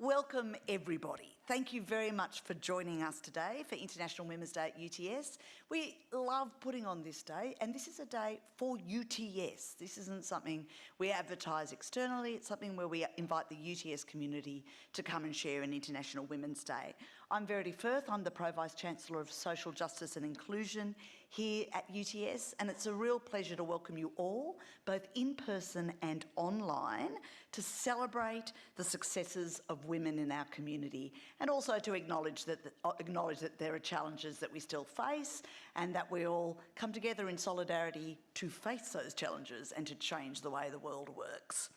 Welcome everybody. Thank you very much for joining us today for International Women's Day at UTS. We love putting on this day, and this is a day for UTS. This isn't something we advertise externally, it's something where we invite the UTS community to come and share an International Women's Day. I'm Verity Firth, I'm the Pro-Vice-Chancellor of Social Justice and Inclusion here at UTS, and it's a real pleasure to welcome you all, both in person and online, to celebrate the successes of women in our community, and also to acknowledge that there are challenges that we still face, and that we all come together in solidarity to face those challenges and to change the way the world works.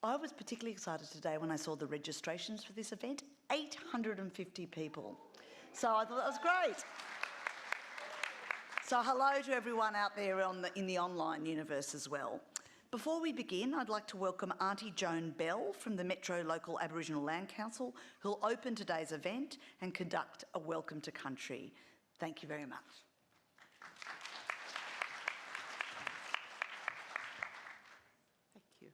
I was particularly excited today when I saw the registrations for this event, 850 people. So I thought that was great. So hello to everyone out there in the online universe as well. Before we begin, I'd like to welcome Auntie Joan Bell from the Metro Local Aboriginal Land Council, who'll open today's event and conduct a welcome to country. Thank you very much. Thank you.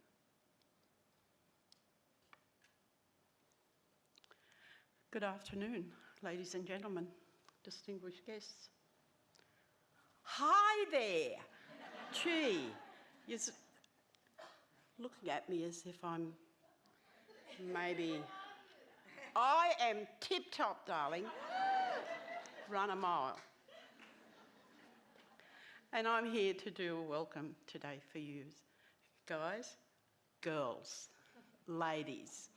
Good afternoon, ladies and gentlemen, distinguished guests. Hi there! Gee, you're looking at me as if I'm maybe... I am tip-top, darling. Run a mile. And I'm here to do a welcome today for you guys, girls, ladies.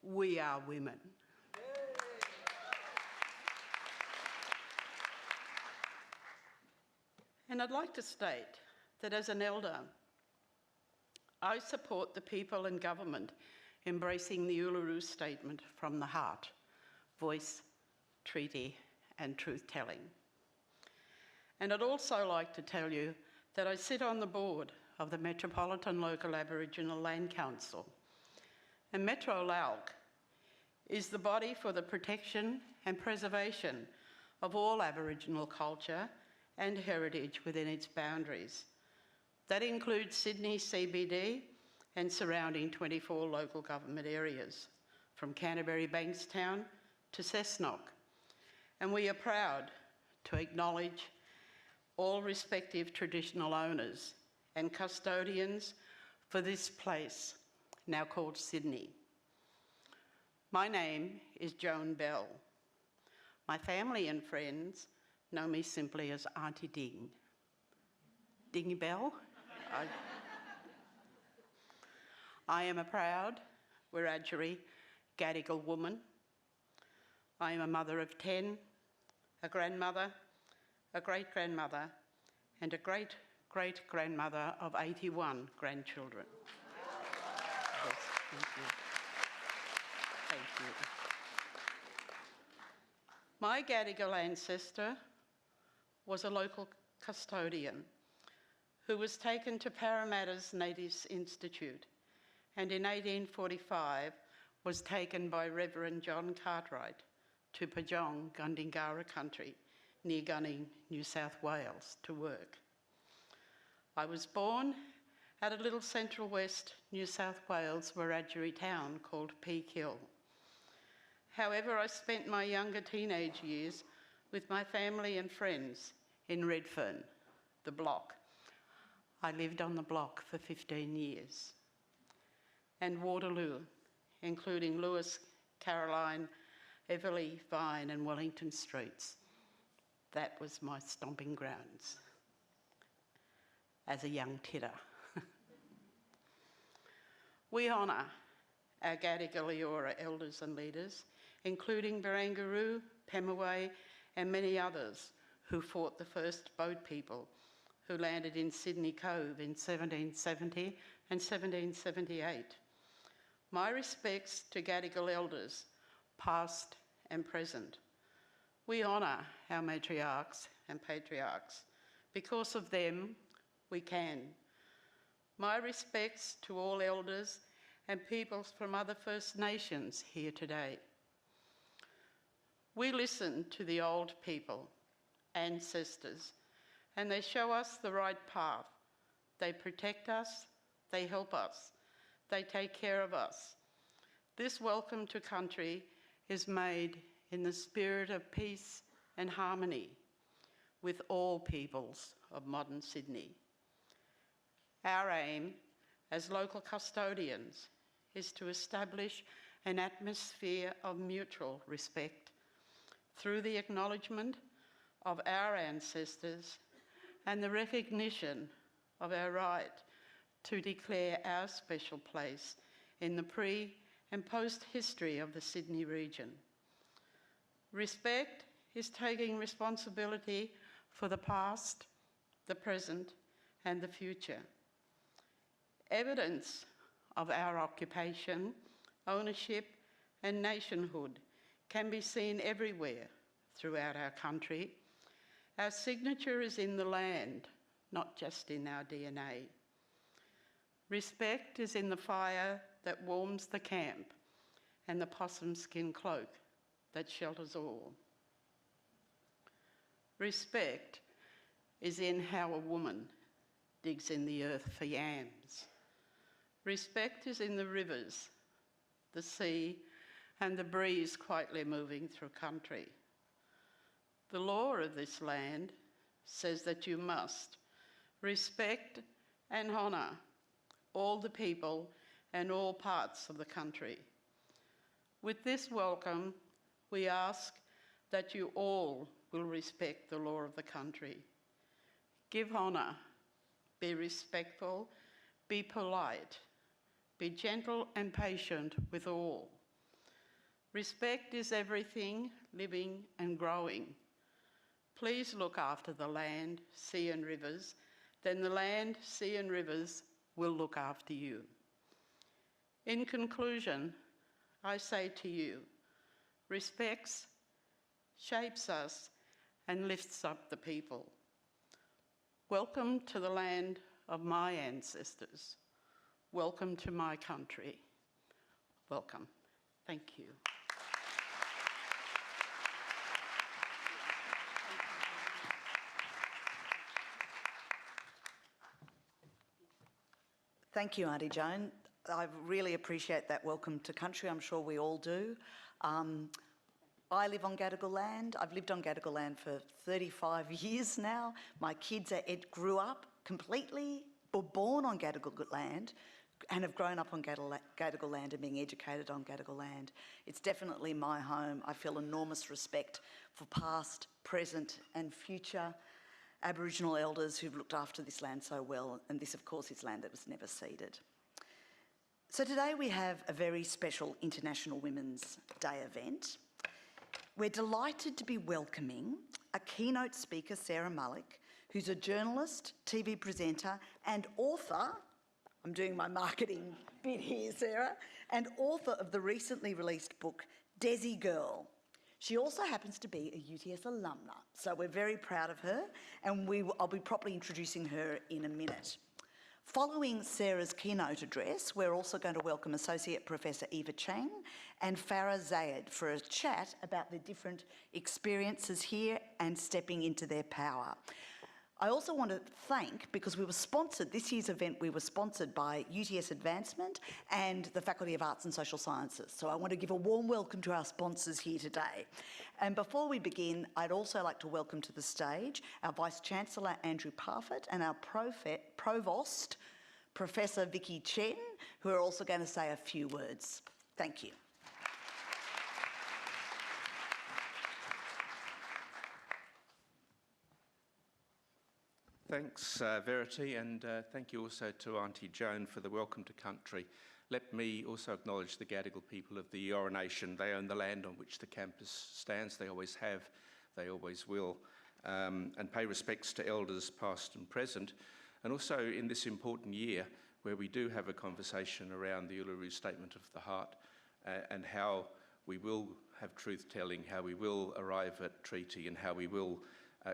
We are women. And I'd like to state that as an elder, I support the people and government embracing the Uluru Statement from the heart, voice, treaty and truth-telling. And I'd also like to tell you that I sit on the board of the Metropolitan Local Aboriginal Land Council. And Metro LALC is the body for the protection and preservation of all Aboriginal culture and heritage within its boundaries. That includes Sydney CBD and surrounding 24 local government areas, from Canterbury Bankstown to Cessnock. And we are proud to acknowledge all respective traditional owners and custodians for this place, now called Sydney. My name is Joan Bell. My family and friends know me simply as Auntie Ding. Dingy Bell? I am a proud Wiradjuri Gadigal woman. I am a mother of 10, a grandmother, a great-grandmother, and a great-great-grandmother of 81 grandchildren. Yes, thank you. Thank you. My Gadigal ancestor was a local custodian who was taken to Parramatta's Natives Institute, and in 1845 was taken by Reverend John Cartwright to Pajong, Gundingara country, near Gunning, New South Wales, to work. I was born at a little Central West New South Wales Wiradjuri town called Peak Hill. However, I spent my younger teenage years with my family and friends in Redfern, the block. I lived on the block for 15 years. And Waterloo, including Lewis, Caroline, Everleigh, Vine and Wellington Streets. That was my stomping grounds as a young tidder. We honour our Gadigal Eora elders and leaders, including Barangaroo, Pemaway and many others who fought the first boat people who landed in Sydney Cove in 1770 and 1778. My respects to Gadigal elders, past and present. We honour our matriarchs and patriarchs. Because of them, we can. My respects to all elders and peoples from other First Nations here today. We listen to the old people, ancestors, and they show us the right path. They protect us, they help us, they take care of us. This welcome to country is made in the spirit of peace and harmony with all peoples of modern Sydney. Our aim as local custodians is to establish an atmosphere of mutual respect through the acknowledgement of our ancestors and the recognition of our right to declare our special place in the pre- and post-history of the Sydney region. Respect is taking responsibility for the past, the present, and the future. Evidence of our occupation, ownership, and nationhood can be seen everywhere throughout our country. Our signature is in the land, not just in our DNA. Respect is in the fire that warms the camp and the possum skin cloak that shelters all. Respect is in how a woman digs in the earth for yams. Respect is in the rivers, the sea, and the breeze quietly moving through country. The law of this land says that you must respect and honour all the people and all parts of the country. With this welcome, we ask that you all will respect the law of the country. Give honour, be respectful, be polite, be gentle and patient with all. Respect is everything living and growing. Please look after the land, sea and rivers, then the land, sea and rivers will look after you. In conclusion, I say to you, respect shapes us and lifts up the people. Welcome to the land of my ancestors. Welcome to my country. Welcome. Thank you. Thank you, Auntie Joan. I really appreciate that welcome to country. I'm sure we all do. I live on Gadigal land. I've lived on Gadigal land for 35 years now. My kids grew up completely, were born on Gadigal land and have grown up on Gadigal land and being educated on Gadigal land. It's definitely my home. I feel enormous respect for past, present and future Aboriginal elders who've looked after this land so well, and this of course is land that was never ceded. So today we have a very special International Women's Day event. We're delighted to be welcoming a keynote speaker, Sarah Malik, who's a journalist, TV presenter and author, I'm doing my marketing bit here, Sarah, and author of the recently released book, Desi Girl. She also happens to be a UTS alumna, so we're very proud of her, and I'll be properly introducing her in a minute. Following Sarah's keynote address, we're also going to welcome Associate Professor Eva Cheng and Farah Zayed for a chat about their different experiences here and stepping into their power. I also want to thank, because we were sponsored, this year's event we were sponsored by UTS Advancement and the Faculty of Arts and Social Sciences. So I want to give a warm welcome to our sponsors here today. And before we begin, I'd also like to welcome to the stage our Vice-Chancellor Andrew Parfitt and our Provost, Professor Vicky Chen, who are also going to say a few words. Thank you. Thanks, Verity, and thank you also to Auntie Joan for the welcome to country. Let me also acknowledge the Gadigal people of the Eora Nation. They own the land on which the campus stands. They always have, they always will. And pay respects to elders past and present. And also in this important year where we do have a conversation around the Uluru Statement of the Heart and how we will have truth-telling, how we will arrive at treaty and how we will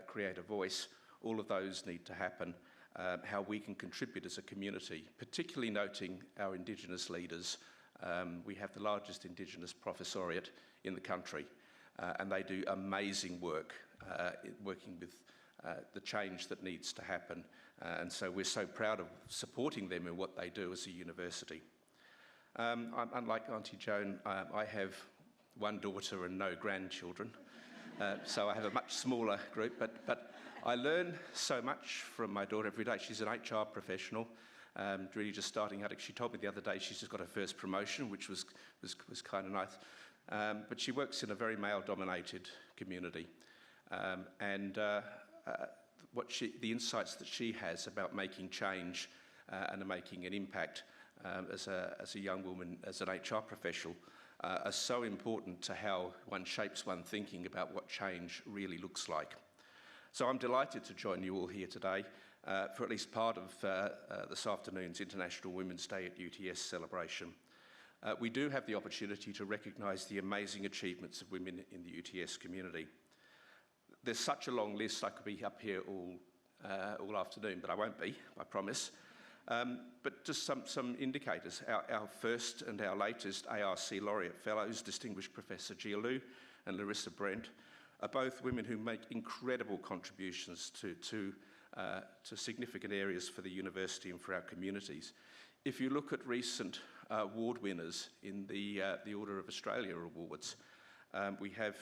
create a voice. All of those need to happen, how we can contribute as a community, particularly noting our Indigenous leaders. We have the largest Indigenous professoriate in the country, and they do amazing work working with the change that needs to happen. And so we're so proud of supporting them in what they do as a university. Unlike Auntie Joan, I have one daughter and no grandchildren, so I have a much smaller group, but I learn so much from my daughter every day. She's an HR professional, really just starting out. She told me the other day she's just got her first promotion, which was kind of nice. But she works in a very male-dominated community, and the insights that she has about making change and making an impact as a young woman, as an HR professional, are so important to how one shapes one thinking about what change really looks like. So I'm delighted to join you all here today for at least part of this afternoon's International Women's Day at UTS celebration. We do have the opportunity to recognise the amazing achievements of women in the UTS community. There's such a long list, I could be up here all afternoon, but I won't be, I promise. But just some indicators. Our first and our latest ARC Laureate Fellows, Distinguished Professor Gia Liu and Larissa Brent, are both women who make incredible contributions to significant areas for the university and for our communities. If you look at recent award winners in the Order of Australia Awards, we have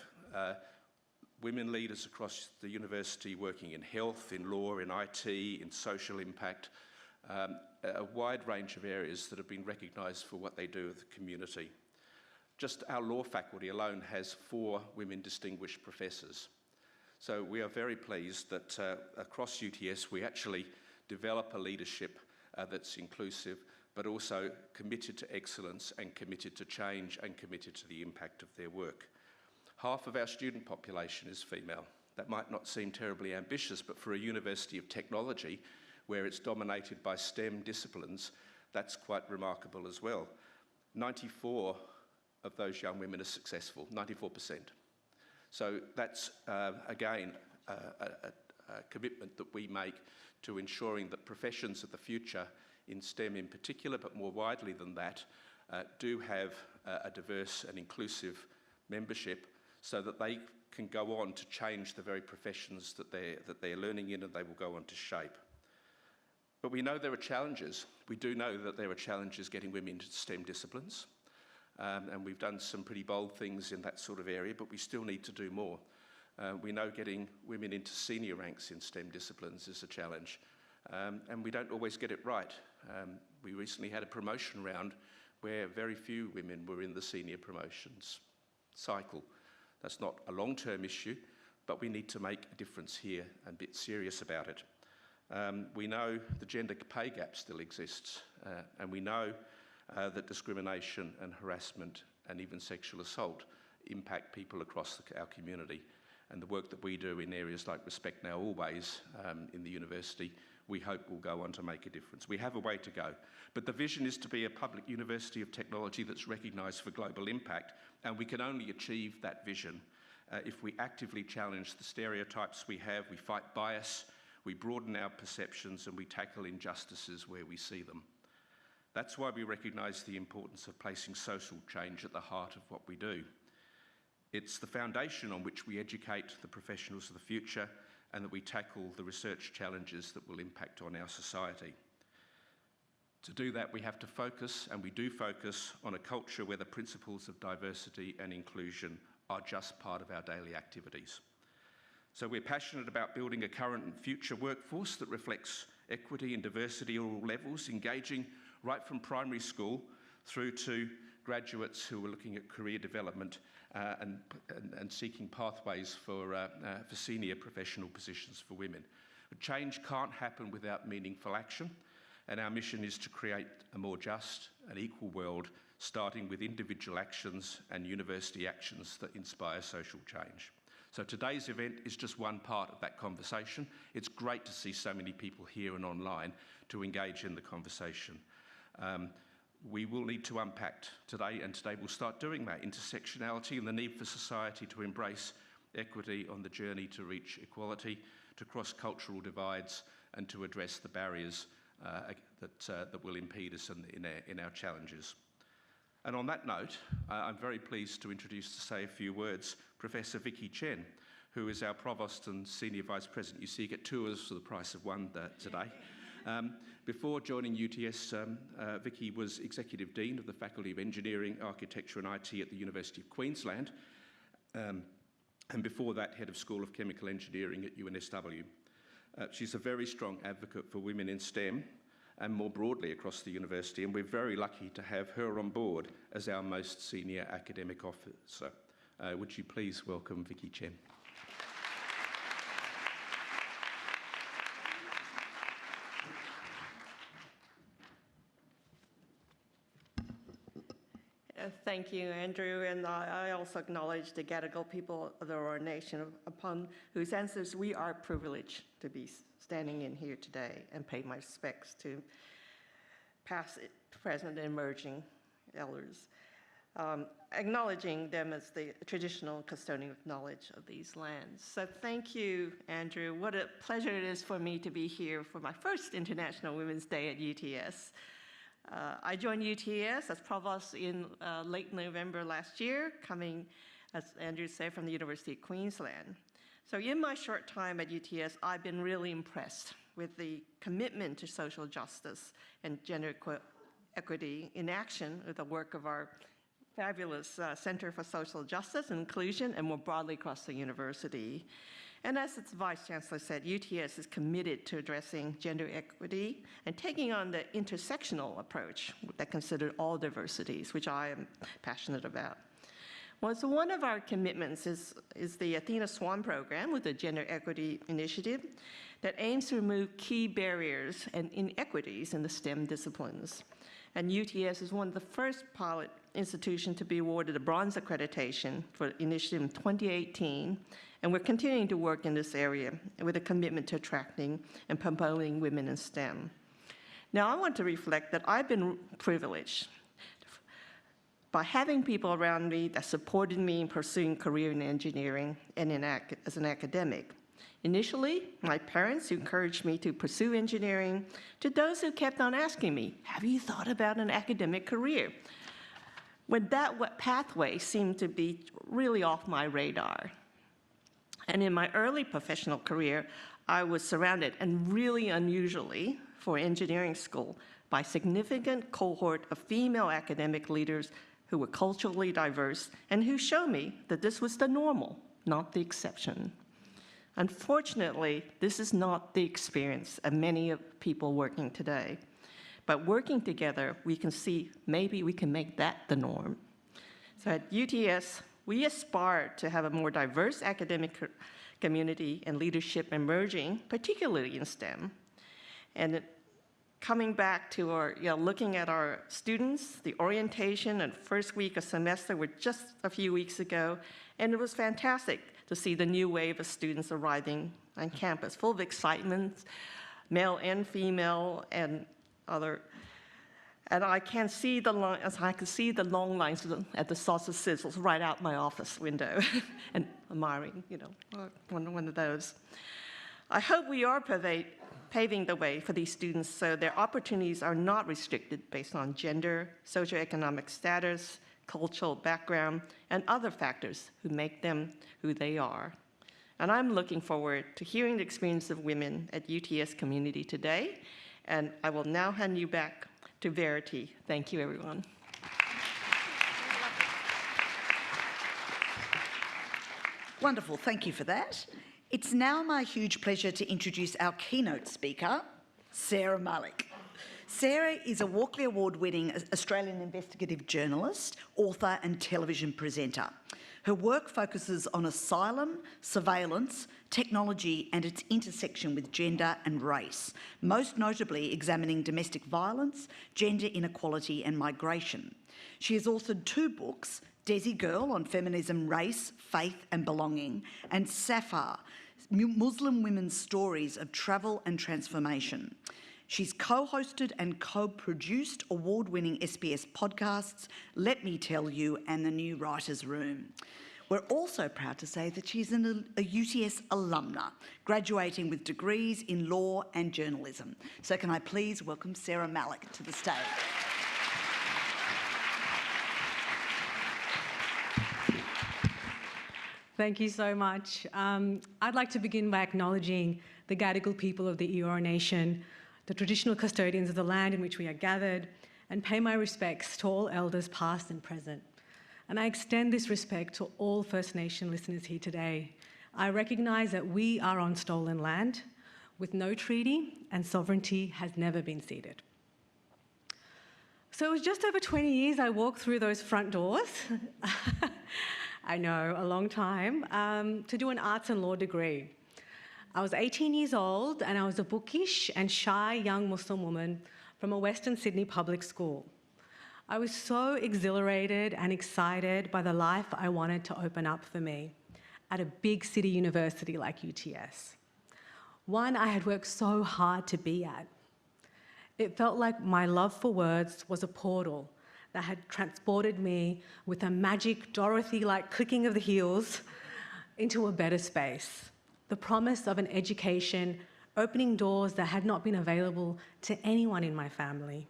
women leaders across the university working in health, in law, in IT, in social impact, a wide range of areas that have been recognised for what they do with the community. Just our law faculty alone has 4 women distinguished professors. So we are very pleased that across UTS we actually develop a leadership that's inclusive, but also committed to excellence and committed to change and committed to the impact of their work. Half of our student population is female. That might not seem terribly ambitious, but for a university of technology, where it's dominated by STEM disciplines, that's quite remarkable as well. 94 of those young women are successful, 94%. So that's, again, a commitment that we make to ensuring that professions of the future, in STEM in particular, but more widely than that, do have a diverse and inclusive membership so that they can go on to change the very professions that they're learning in and they will go on to shape. But we know there are challenges. We do know that there are challenges getting women into STEM disciplines. And we've done some pretty bold things in that sort of area, but we still need to do more. We know getting women into senior ranks in STEM disciplines is a challenge, and we don't always get it right. We recently had a promotion round where very few women were in the senior promotions cycle. That's not a long-term issue, but we need to make a difference here and be serious about it. We know the gender pay gap still exists, and we know that discrimination and harassment and even sexual assault impact people across our community. And the work that we do in areas like Respect Now Always in the university, we hope will go on to make a difference. We have a way to go, but the vision is to be a public university of technology that's recognised for global impact, and we can only achieve that vision if we actively challenge the stereotypes we have, we fight bias, we broaden our perceptions, and we tackle injustices where we see them. That's why we recognise the importance of placing social change at the heart of what we do. It's the foundation on which we educate the professionals of the future and that we tackle the research challenges that will impact on our society. To do that, we have to focus, and we do focus, on a culture where the principles of diversity and inclusion are just part of our daily activities. So we're passionate about building a current and future workforce that reflects equity and diversity at all levels, engaging right from primary school through to graduates who are looking at career development and seeking pathways for senior professional positions for women. But change can't happen without meaningful action, and our mission is to create a more just and equal world, starting with individual actions and university actions that inspire social change. So today's event is just one part of that conversation. It's great to see so many people here and online to engage in the conversation. We will need to unpack today, and today we'll start doing that, intersectionality and the need for society to embrace equity on the journey to reach equality, to cross cultural divides, and to address the barriers that will impede us in our challenges. And on that note, I'm very pleased to introduce, to say a few words, Professor Vicky Chen, who is our Provost and Senior Vice President. You see, you get 2 for the price of 1 today. Before joining UTS, Vicky was Executive Dean of the Faculty of Engineering, Architecture and IT at the University of Queensland, and before that, Head of School of Chemical Engineering at UNSW. She's a very strong advocate for women in STEM and more broadly across the university, and we're very lucky to have her on board as our most senior academic officer. Would you please welcome Vicky Chen? Thank you, Andrew, and I also acknowledge the Gadigal people of the Eora Nation, upon whose ancestors we are privileged to be standing in here today, and pay my respects to past, present, and emerging elders, acknowledging them as the traditional custodian of knowledge of these lands. So thank you, Andrew. What a pleasure it is for me to be here for my first International Women's Day at UTS. I joined UTS as provost in late November last year, coming, as Andrew said, from the University of Queensland. So in my short time at UTS, I've been really impressed with the commitment to social justice and gender equity in action with the work of our fabulous Center for Social Justice and Inclusion, and more broadly across the university. And as its Vice-Chancellor said, UTS is committed to addressing gender equity and taking on the intersectional approach that considers all diversities, which I am passionate about. Well, so one of our commitments is the Athena Swan program with the Gender Equity Initiative that aims to remove key barriers and inequities in the STEM disciplines. And UTS is one of the first pilot institutions to be awarded a bronze accreditation for the initiative in 2018. And we're continuing to work in this area with a commitment to attracting and promoting women in STEM. Now, I want to reflect that I've been privileged by having people around me that supported me in pursuing career in engineering and as an academic. Initially, my parents encouraged me to pursue engineering, to those who kept on asking me, have you thought about an academic career? When that pathway seemed to be really off my radar. And in my early professional career, I was surrounded, and really unusually for engineering school, by a significant cohort of female academic leaders who were culturally diverse and who showed me that this was the normal, not the exception. Unfortunately, this is not the experience of many of people working today. But working together, we can see maybe we can make that the norm. So at UTS, we aspire to have a more diverse academic community and leadership emerging, particularly in STEM. And coming back to our, looking at our students, the orientation and first week of semester were just a few weeks ago, and it was fantastic to see the new wave of students arriving on campus, full of excitement, male and female, and other. And I can see the long lines at the Saucer Sizzles right out my office window, and admiring, one of those. I hope we are paving the way for these students so their opportunities are not restricted based on gender, socioeconomic status, cultural background, and other factors who make them who they are. And I'm looking forward to hearing the experience of women at UTS community today, and I will now hand you back to Verity. Thank you, everyone. Wonderful, thank you for that. It's now my huge pleasure to introduce our keynote speaker, Sarah Malik. Sarah is a Walkley-award-winning Australian investigative journalist, author and television presenter. Her work focuses on asylum, surveillance, technology and its intersection with gender and race, most notably examining domestic violence, gender inequality and migration. She has authored 2 books, Desi Girl on feminism, race, faith and belonging, and Safar, Muslim women's stories of travel and transformation. She's co-hosted and co-produced award-winning SBS podcasts, Let Me Tell You and The New Writers' Room. We're also proud to say that she's a UTS alumna, graduating with degrees in law and journalism. So can I please welcome Sarah Malik to the stage. Thank you so much. I'd like to begin by acknowledging the Gadigal people of the Eora Nation, the traditional custodians of the land in which we are gathered, and pay my respects to all elders past and present. And I extend this respect to all First Nation listeners here today. I recognise that we are on stolen land with no treaty, and sovereignty has never been ceded. So it was just over 20 years I walked through those front doors, I know, a long time, to do an arts and law degree. I was 18 years old and I was a bookish and shy young Muslim woman from a Western Sydney public school. I was so exhilarated and excited by the life I wanted to open up for me at a big city university like UTS. One I had worked so hard to be at. It felt like my love for words was a portal that had transported me with a magic Dorothy-like clicking of the heels into a better space. The promise of an education opening doors that had not been available to anyone in my family.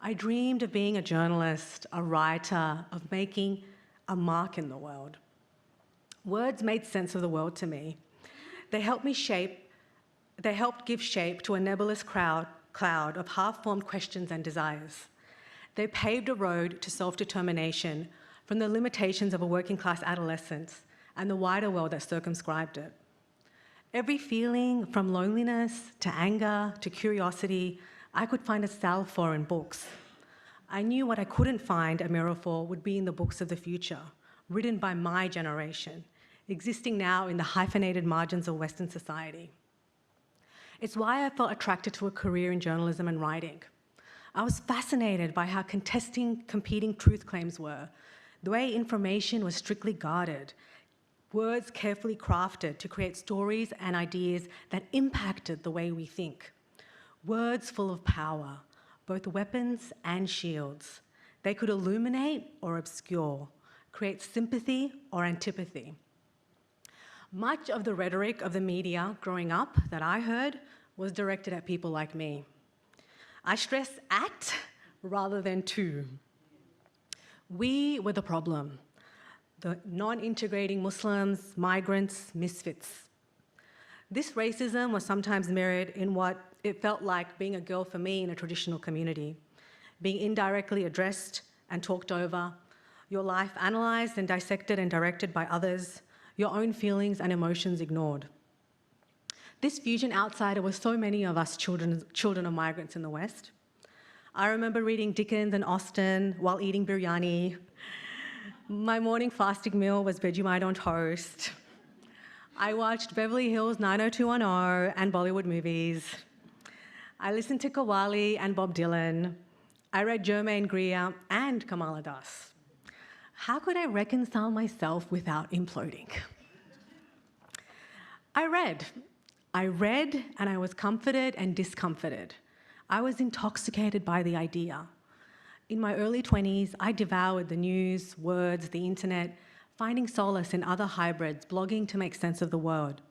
I dreamed of being a journalist, a writer, of making a mark in the world. Words made sense of the world to me. They helped give shape to a nebulous cloud of half-formed questions and desires. They paved a road to self-determination from the limitations of a working-class adolescence and the wider world that circumscribed it. Every feeling, from loneliness to anger to curiosity, I could find a salve for in books. I knew what I couldn't find a mirror for would be in the books of the future, written by my generation, existing now in the hyphenated margins of Western society. It's why I felt attracted to a career in journalism and writing. I was fascinated by how contesting competing truth claims were, the way information was strictly guarded, words carefully crafted to create stories and ideas that impacted the way we think. Words full of power, both weapons and shields. They could illuminate or obscure, create sympathy or antipathy. Much of the rhetoric of the media growing up that I heard was directed at people like me. I stress at rather than to. We were the problem. The non-integrating Muslims, migrants, misfits. This racism was sometimes mirrored in what it felt like being a girl for me in a traditional community, being indirectly addressed and talked over, your life analysed and dissected and directed by others, your own feelings and emotions ignored. This fusion outsider was so many of us children of migrants in the West. I remember reading Dickens and Austen while eating biryani. My morning fasting meal was Vegemite on toast. I watched Beverly Hills 90210 and Bollywood movies. I listened to Qawwali and Bob Dylan. I read Germaine Greer and Kamala Das. How could I reconcile myself without imploding? I read and I was comforted and discomforted. I was intoxicated by the idea. In my early 20s, I devoured the news, words, the internet, finding solace in other hybrids, blogging to make sense of the world.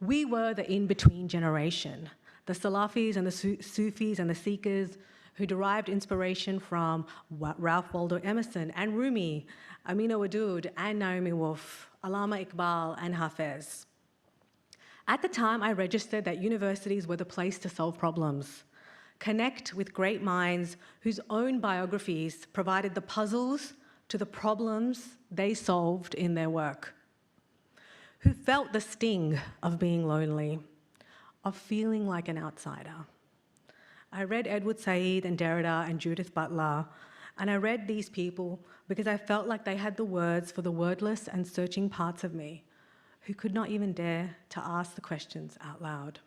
We were the in-between generation, the Salafis and the Sufis and the Seekers who derived inspiration from Ralph Waldo Emerson and Rumi, Amina Wadud and Naomi Wolf, Allama Iqbal and Hafez. At the time, I registered that universities were the place to solve problems, connect with great minds whose own biographies provided the puzzles to the problems they solved in their work, who felt the sting of being lonely, of feeling like an outsider. I read Edward Said and Derrida and Judith Butler, and I read these people because I felt like they had the words for the wordless and searching parts of me, who could not even dare to ask the questions out loud.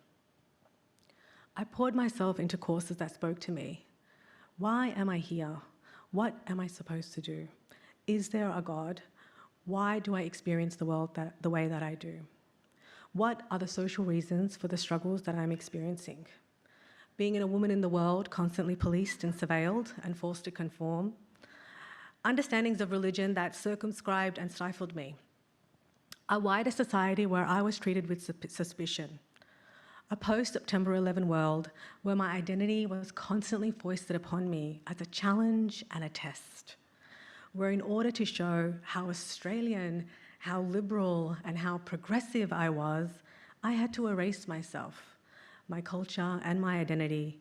I poured myself into courses that spoke to me. Why am I here? What am I supposed to do? Is there a God? Why do I experience the world the way that I do? What are the social reasons for the struggles that I'm experiencing? Being a woman in the world, constantly policed and surveilled and forced to conform. Understandings of religion that circumscribed and stifled me. A wider society where I was treated with suspicion. A post-September 11 world where my identity was constantly foisted upon me as a challenge and a test. Where in order to show how Australian, how liberal, and how progressive I was, I had to erase myself. my culture, and my identity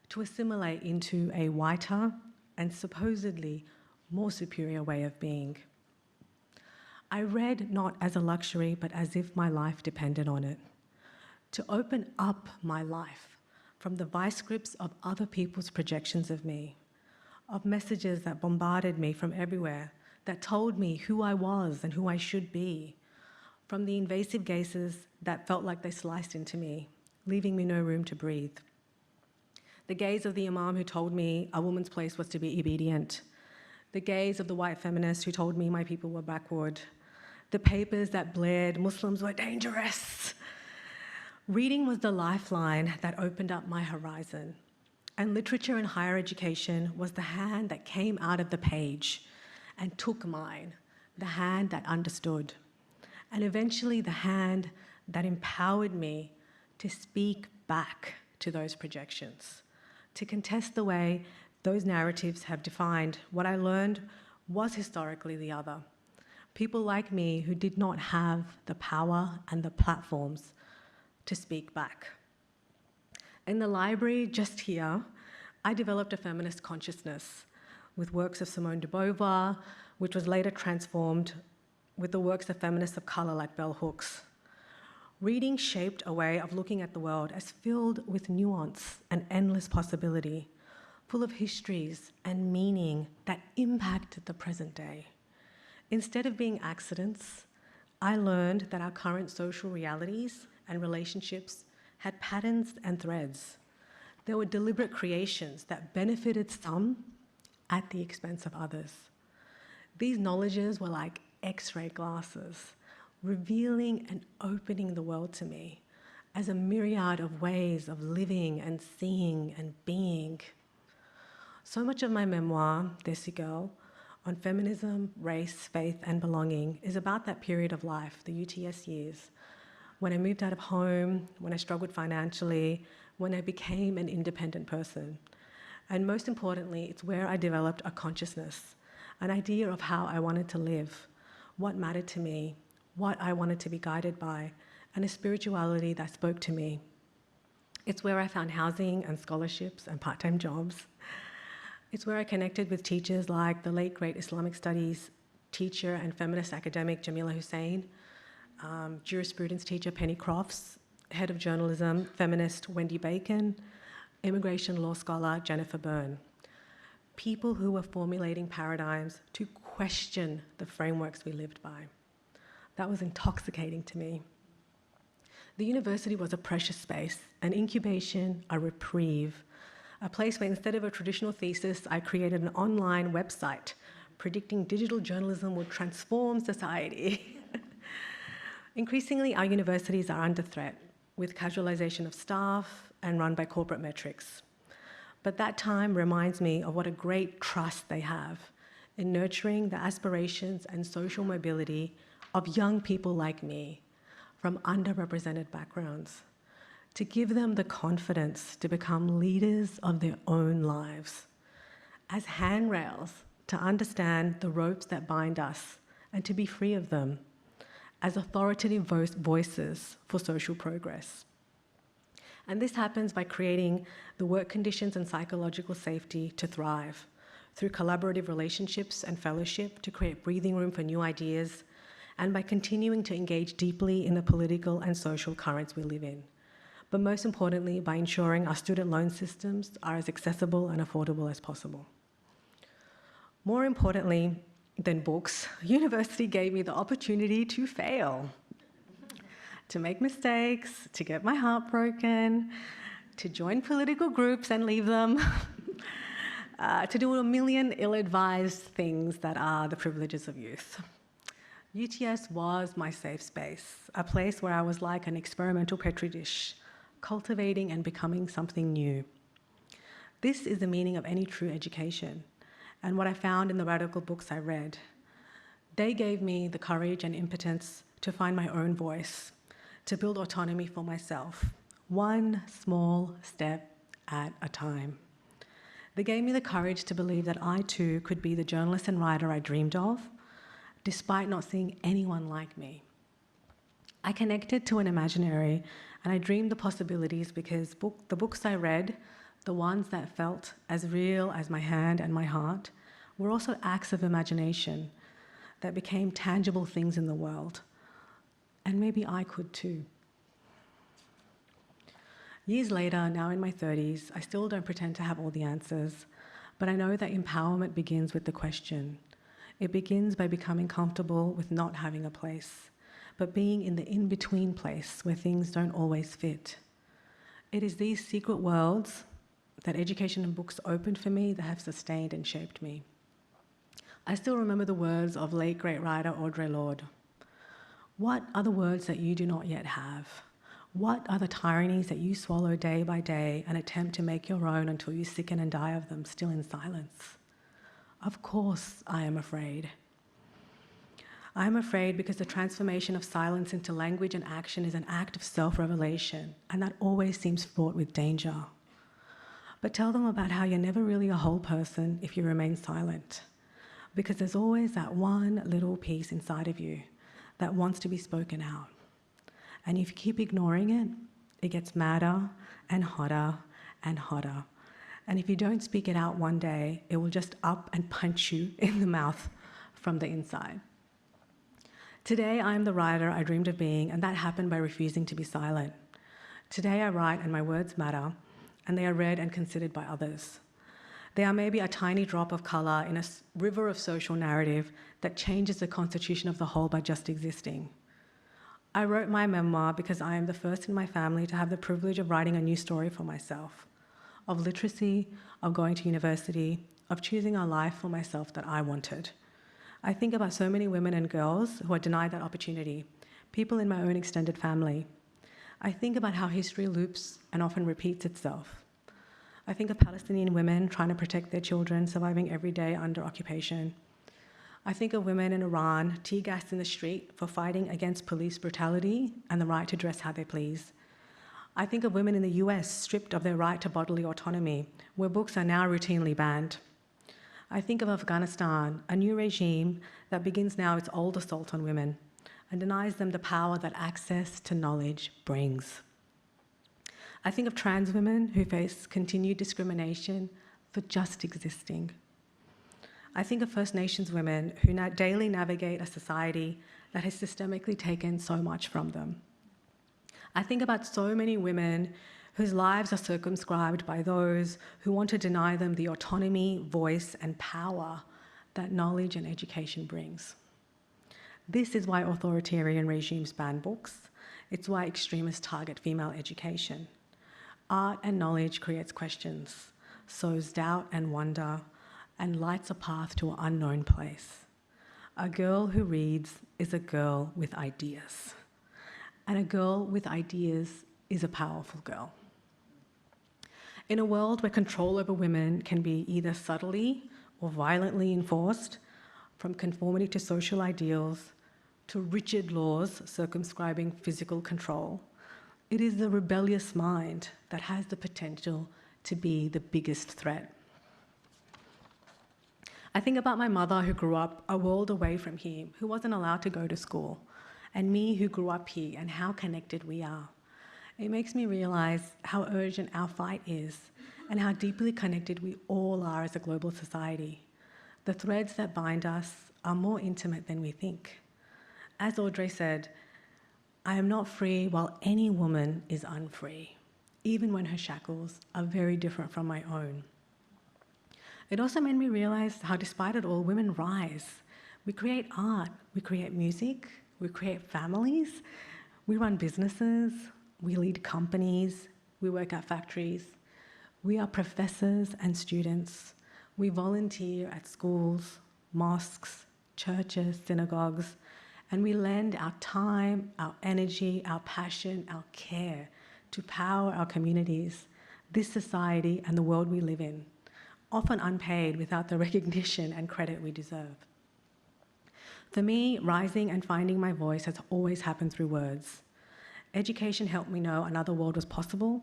to assimilate into a whiter and supposedly more superior way of being. I read not as a luxury, but as if my life depended on it. To open up my life from the vice grips of other people's projections of me, of messages that bombarded me from everywhere, that told me who I was and who I should be, from the invasive gazes that felt like they sliced into me, leaving me no room to breathe. The gaze of the imam who told me a woman's place was to be obedient. The gaze of the white feminist who told me my people were backward. The papers that blared Muslims were dangerous. Reading was the lifeline that opened up my horizon. And literature and higher education was the hand that came out of the page and took mine, the hand that understood. And eventually the hand that empowered me to speak back to those projections, to contest the way those narratives have defined what I learned was historically the other. People like me who did not have the power and the platforms to speak back. In the library just here, I developed a feminist consciousness with works of Simone de Beauvoir, which was later transformed with the works of feminists of colour like Bell Hooks. Reading shaped a way of looking at the world as filled with nuance and endless possibility, full of histories and meaning that impacted the present day. Instead of being accidents, I learned that our current social realities and relationships had patterns and threads. There were deliberate creations that benefited some at the expense of others. These knowledges were like X-ray glasses, revealing and opening the world to me as a myriad of ways of living and seeing and being. So much of my memoir, Desi Girl, on feminism, race, faith, and belonging is about that period of life, the UTS years, when I moved out of home, when I struggled financially, when I became an independent person. And most importantly, it's where I developed a consciousness, an idea of how I wanted to live, what mattered to me, what I wanted to be guided by, and a spirituality that spoke to me. It's where I found housing and scholarships and part-time jobs. It's where I connected with teachers like the late great Islamic studies teacher and feminist academic Jamila Hussein, jurisprudence teacher Penny Crofts, head of journalism feminist Wendy Bacon, immigration law scholar Jennifer Byrne. People who were formulating paradigms to question the frameworks we lived by. That was intoxicating to me. The university was a precious space, an incubation, a reprieve, a place where instead of a traditional thesis, I created an online website predicting digital journalism would transform society. Increasingly, our universities are under threat, with casualization of staff and run by corporate metrics. But that time reminds me of what a great trust they have in nurturing the aspirations and social mobility of young people like me from underrepresented backgrounds, to give them the confidence to become leaders of their own lives, as handrails to understand the ropes that bind us and to be free of them, as authoritative voices for social progress. And this happens by creating the work conditions and psychological safety to thrive, through collaborative relationships and fellowship to create breathing room for new ideas, and by continuing to engage deeply in the political and social currents we live in. But most importantly, by ensuring our student loan systems are as accessible and affordable as possible. More importantly than books, university gave me the opportunity to fail, to make mistakes, to get my heart broken, to join political groups and leave them, to do a million ill-advised things that are the privileges of youth. UTS was my safe space, a place where I was like an experimental petri dish, cultivating and becoming something new. This is the meaning of any true education, and what I found in the radical books I read. They gave me the courage and impotence to find my own voice, to build autonomy for myself, one small step at a time. They gave me the courage to believe that I too could be the journalist and writer I dreamed of, despite not seeing anyone like me. I connected to an imaginary And I dreamed the possibilities because the books I read, the ones that felt as real as my hand and my heart, were also acts of imagination that became tangible things in the world. And maybe I could too. Years later, now in my 30s, I still don't pretend to have all the answers, but I know that empowerment begins with the question. It begins by becoming comfortable with not having a place, but being in the in-between place where things don't always fit. It is these secret worlds that education and books opened for me that have sustained and shaped me. I still remember the words of late great writer Audre Lorde. What are the words that you do not yet have? What are the tyrannies that you swallow day by day and attempt to make your own until you sicken and die of them, still in silence? Of course, I am afraid. I am afraid because the transformation of silence into language and action is an act of self-revelation, and that always seems fraught with danger. But tell them about how you're never really a whole person if you remain silent, because there's always that one little piece inside of you that wants to be spoken out. And if you keep ignoring it, it gets madder and hotter and hotter. And if you don't speak it out one day, it will just up and punch you in the mouth from the inside. Today, I am the writer I dreamed of being, and that happened by refusing to be silent. Today, I write and my words matter, and they are read and considered by others. They are maybe a tiny drop of colour in a river of social narrative that changes the constitution of the whole by just existing. I wrote my memoir because I am the first in my family to have the privilege of writing a new story for myself, of literacy, of going to university, of choosing a life for myself that I wanted. I think about so many women and girls who are denied that opportunity, people in my own extended family. I think about how history loops and often repeats itself. I think of Palestinian women trying to protect their children, surviving every day under occupation. I think of women in Iran tear-gassed in the street for fighting against police brutality and the right to dress how they please. I think of women in the US stripped of their right to bodily autonomy, where books are now routinely banned. I think of Afghanistan, a new regime that begins now its old assault on women and denies them the power that access to knowledge brings. I think of trans women who face continued discrimination for just existing. I think of First Nations women who daily navigate a society that has systemically taken so much from them. I think about so many women whose lives are circumscribed by those who want to deny them the autonomy, voice, and power that knowledge and education brings. This is why authoritarian regimes ban books. It's why extremists target female education. Art and knowledge creates questions, sows doubt and wonder, and lights a path to an unknown place. A girl who reads is a girl with ideas. And a girl with ideas is a powerful girl. In a world where control over women can be either subtly or violently enforced, from conformity to social ideals to rigid laws circumscribing physical control, it is the rebellious mind that has the potential to be the biggest threat. I think about my mother who grew up a world away from here, who wasn't allowed to go to school, and me who grew up here and how connected we are. It makes me realise how urgent our fight is and how deeply connected we all are as a global society. The threads that bind us are more intimate than we think. As Audre said, I am not free while any woman is unfree, even when her shackles are very different from my own. It also made me realise how, despite it all, women rise. We create art, we create music, we create families, we run businesses, we lead companies, we work at factories, we are professors and students, we volunteer at schools, mosques, churches, synagogues, and we lend our time, our energy, our passion, our care to power our communities, this society and the world we live in, often unpaid without the recognition and credit we deserve. For me, rising and finding my voice has always happened through words. Education helped me know another world was possible,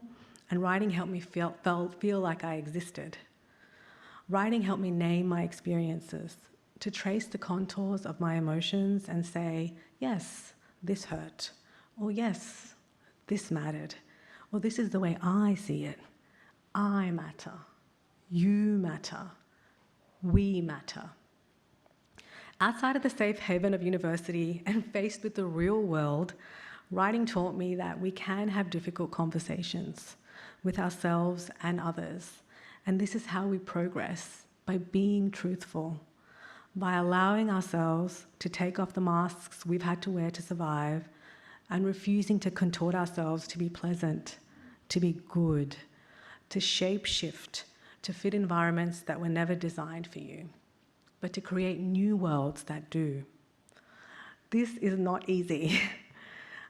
and writing helped me feel like I existed. Writing helped me name my experiences, to trace the contours of my emotions and say, yes, this hurt, or yes, this mattered, or this is the way I see it. I matter. You matter. We matter. Outside of the safe haven of university and faced with the real world, writing taught me that we can have difficult conversations with ourselves and others. And this is how we progress, by being truthful, by allowing ourselves to take off the masks we've had to wear to survive and refusing to contort ourselves to be pleasant, to be good, to shape-shift, to fit environments that were never designed for you, but to create new worlds that do. This is not easy.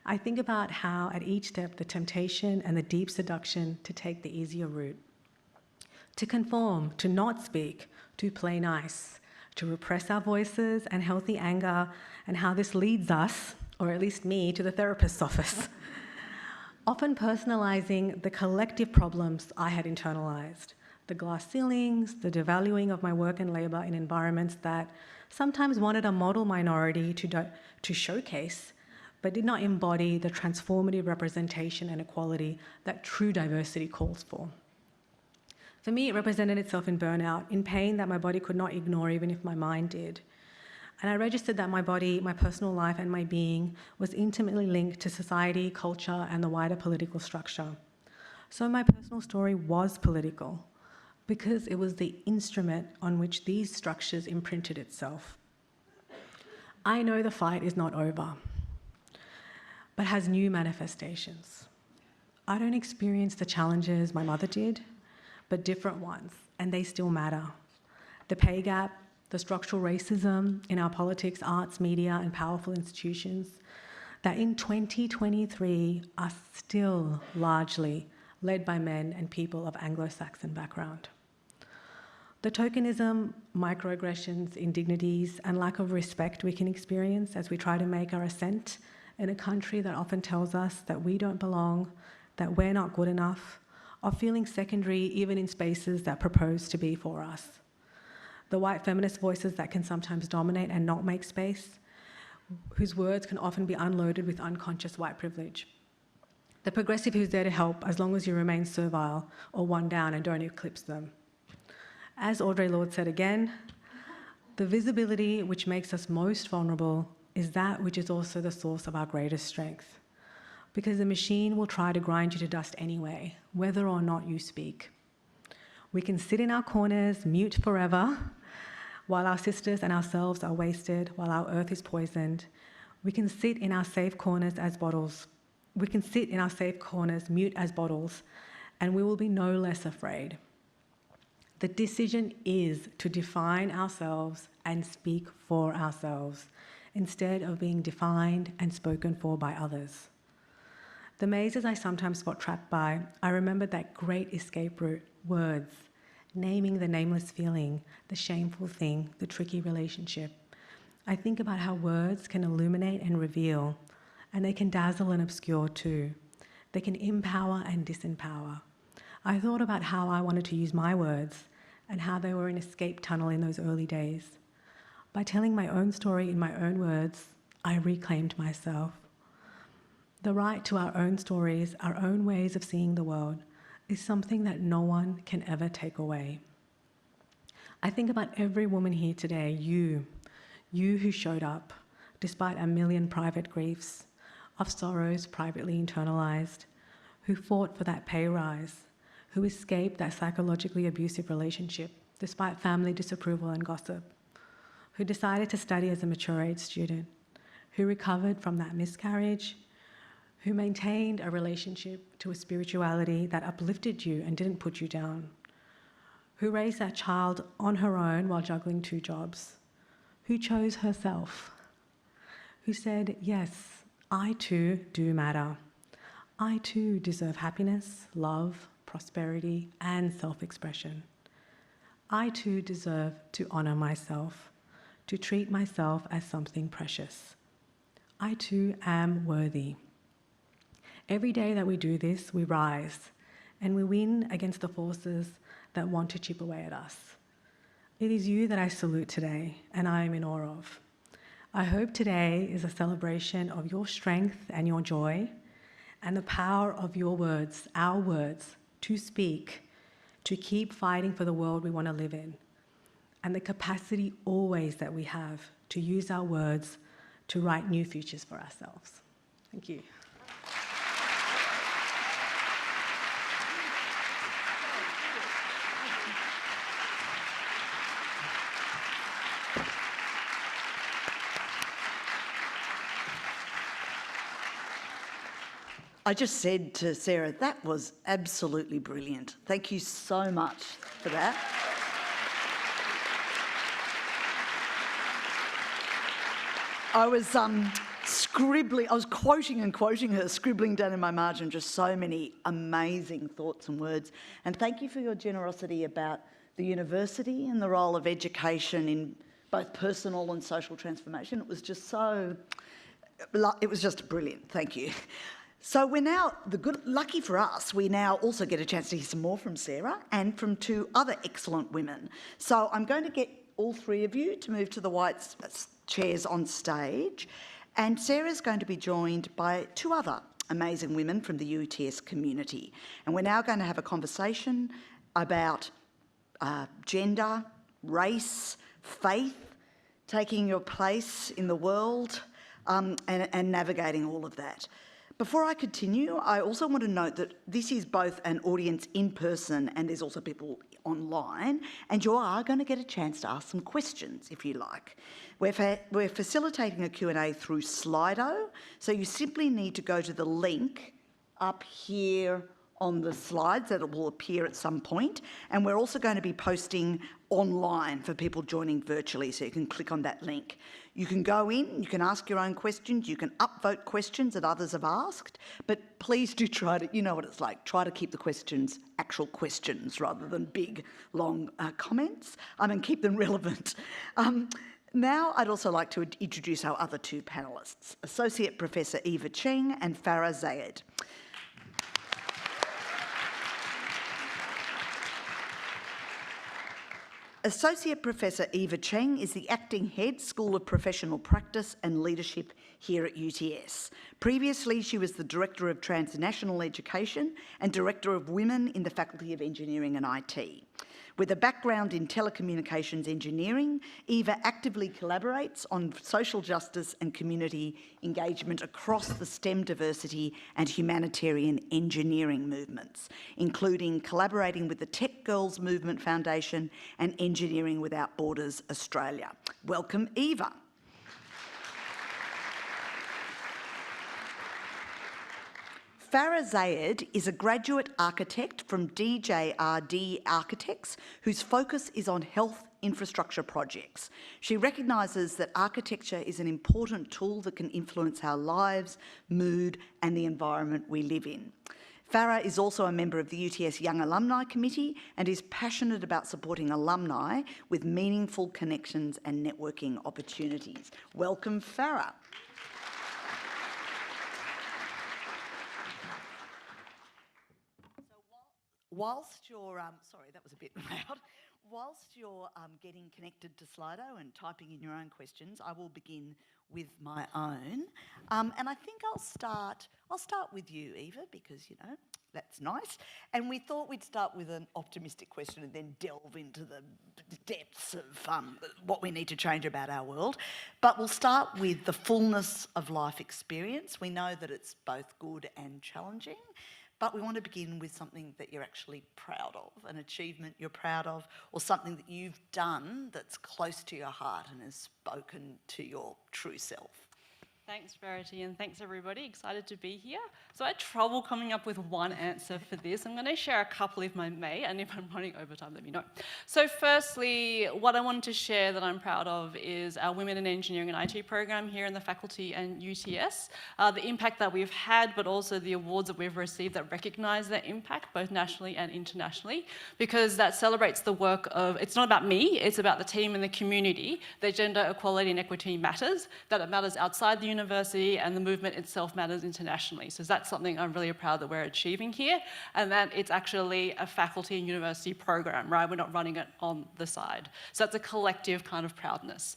I think about how at each step the temptation and the deep seduction to take the easier route, to conform, to not speak, to play nice, to repress our voices and healthy anger, and how this leads us, or at least me, to the therapist's office. Often personalizing the collective problems I had internalized, the glass ceilings, the devaluing of my work and labor in environments that sometimes wanted a model minority to showcase, but did not embody the transformative representation and equality that true diversity calls for. For me, it represented itself in burnout, in pain that my body could not ignore even if my mind did. And I registered that my body, my personal life, and my being was intimately linked to society, culture, and the wider political structure. So my personal story was political, because it was the instrument on which these structures imprinted itself. I know the fight is not over, but has new manifestations. I don't experience the challenges my mother did, but different ones, and they still matter. The pay gap, the structural racism in our politics, arts, media, and powerful institutions that in 2023 are still largely led by men and people of Anglo-Saxon background. The tokenism, microaggressions, indignities, and lack of respect we can experience as we try to make our ascent in a country that often tells us that we don't belong, that we're not good enough, of feeling secondary even in spaces that propose to be for us. The white feminist voices that can sometimes dominate and not make space, whose words can often be unloaded with unconscious white privilege. The progressive who's there to help as long as you remain servile or one down and don't eclipse them. As Audre Lorde said again, the visibility which makes us most vulnerable is that which is also the source of our greatest strength. Because the machine will try to grind you to dust anyway, whether or not you speak. We can sit in our corners, mute forever, while our sisters and ourselves are wasted, while our earth is poisoned. We can sit in our safe corners as bottles. We can sit in our safe corners, mute as bottles, and we will be no less afraid. The decision is to define ourselves and speak for ourselves, instead of being defined and spoken for by others. The mazes I sometimes got trapped by, I remembered that great escape route, words, naming the nameless feeling, the shameful thing, the tricky relationship. I think about how words can illuminate and reveal, and they can dazzle and obscure too. They can empower and disempower. I thought about how I wanted to use my words and how they were an escape tunnel in those early days. By telling my own story in my own words, I reclaimed myself. The right to our own stories, our own ways of seeing the world, is something that no one can ever take away. I think about every woman here today, you who showed up, despite a million private griefs, of sorrows privately internalized, who fought for that pay rise, who escaped that psychologically abusive relationship, despite family disapproval and gossip, who decided to study as a mature age student, who recovered from that miscarriage, who maintained a relationship to a spirituality that uplifted you and didn't put you down, who raised that child on her own while juggling 2 jobs, who chose herself, who said, yes, I too do matter. I too deserve happiness, love, prosperity, and self-expression. I too deserve to honor myself, to treat myself as something precious. I too am worthy. Every day that we do this, we rise, and we win against the forces that want to chip away at us. It is you that I salute today, and I am in awe of. I hope today is a celebration of your strength and your joy, and the power of your words, our words, to speak, to keep fighting for the world we want to live in, and the capacity always that we have to use our words to write new futures for ourselves. Thank you. I just said to Sarah, that was absolutely brilliant. Thank you so much for that. I was scribbling, I was quoting and quoting her, scribbling down in my margin just so many amazing thoughts and words. And thank you for your generosity about the university and the role of education in both personal and social transformation. It was just so, it was just brilliant. Thank you. So we're now, lucky for us, we now also get a chance to hear some more from Sarah and from two other excellent women. So I'm going to get all three of you to move to the white chairs on stage. And Sarah's going to be joined by two other amazing women from the UTS community. And we're now going to have a conversation about gender, race, faith, taking your place in the world, and navigating all of that. Before I continue, I also want to note that this is both an audience in person and there's also people online, and you are going to get a chance to ask some questions if you like. We're facilitating a Q&A through Slido, so you simply need to go to the link up here on the slides that it will appear at some point, and we're also going to be posting online for people joining virtually, so you can click on that link. You can go in, you can ask your own questions, you can upvote questions that others have asked, but please do try to, you know what it's like, try to keep the questions actual questions rather than big, long comments, and keep them relevant. Now I'd also like to introduce our other two panellists, Associate Professor Eva Cheng and Farah Zayed. Associate Professor Eva Cheng is the Acting Head, School of Professional Practice and Leadership here at UTS. Previously, she was the Director of Transnational Education and Director of Women in the Faculty of Engineering and IT. With a background in telecommunications engineering, Eva actively collaborates on social justice and community engagement across the STEM diversity and humanitarian engineering movements, including collaborating with the Tech Girls Movement Foundation and Engineering Without Borders Australia. Welcome, Eva. Farah Zayed is a graduate architect from DJRD Architects whose focus is on health infrastructure projects. She recognises that architecture is an important tool that can influence our lives, mood and the environment we live in. Farah is also a member of the UTS Young Alumni Committee and is passionate about supporting alumni with meaningful connections and networking opportunities. Welcome, Farah. Whilst you're, sorry, that was a bit loud. Whilst you're getting connected to Slido and typing in your own questions, I will begin with my own. And I think I'll start with you, Eva, because, you know, that's nice. And we thought we'd start with an optimistic question and then delve into the depths of what we need to change about our world. But we'll start with the fullness of life experience. We know that it's both good and challenging. But we want to begin with something that you're actually proud of, an achievement you're proud of, or something that you've done that's close to your heart and has spoken to your true self. Thanks, Verity, and thanks, everybody. Excited to be here. So I had trouble coming up with one answer for this. I'm going to share a couple if I may, and if I'm running over time, let me know. So firstly, what I wanted to share that I'm proud of is our Women in Engineering and IT program here in the faculty and UTS. The impact that we've had, but also the awards that we've received that recognise that impact, both nationally and internationally, because that celebrates the work of, it's not about me, it's about the team and the community, that gender equality and equity matters, that it matters outside the university and the movement itself matters internationally. So that's something I'm really proud that we're achieving here, and that it's actually a faculty and university program, right? We're not running it on the side. So that's a collective kind of proudness.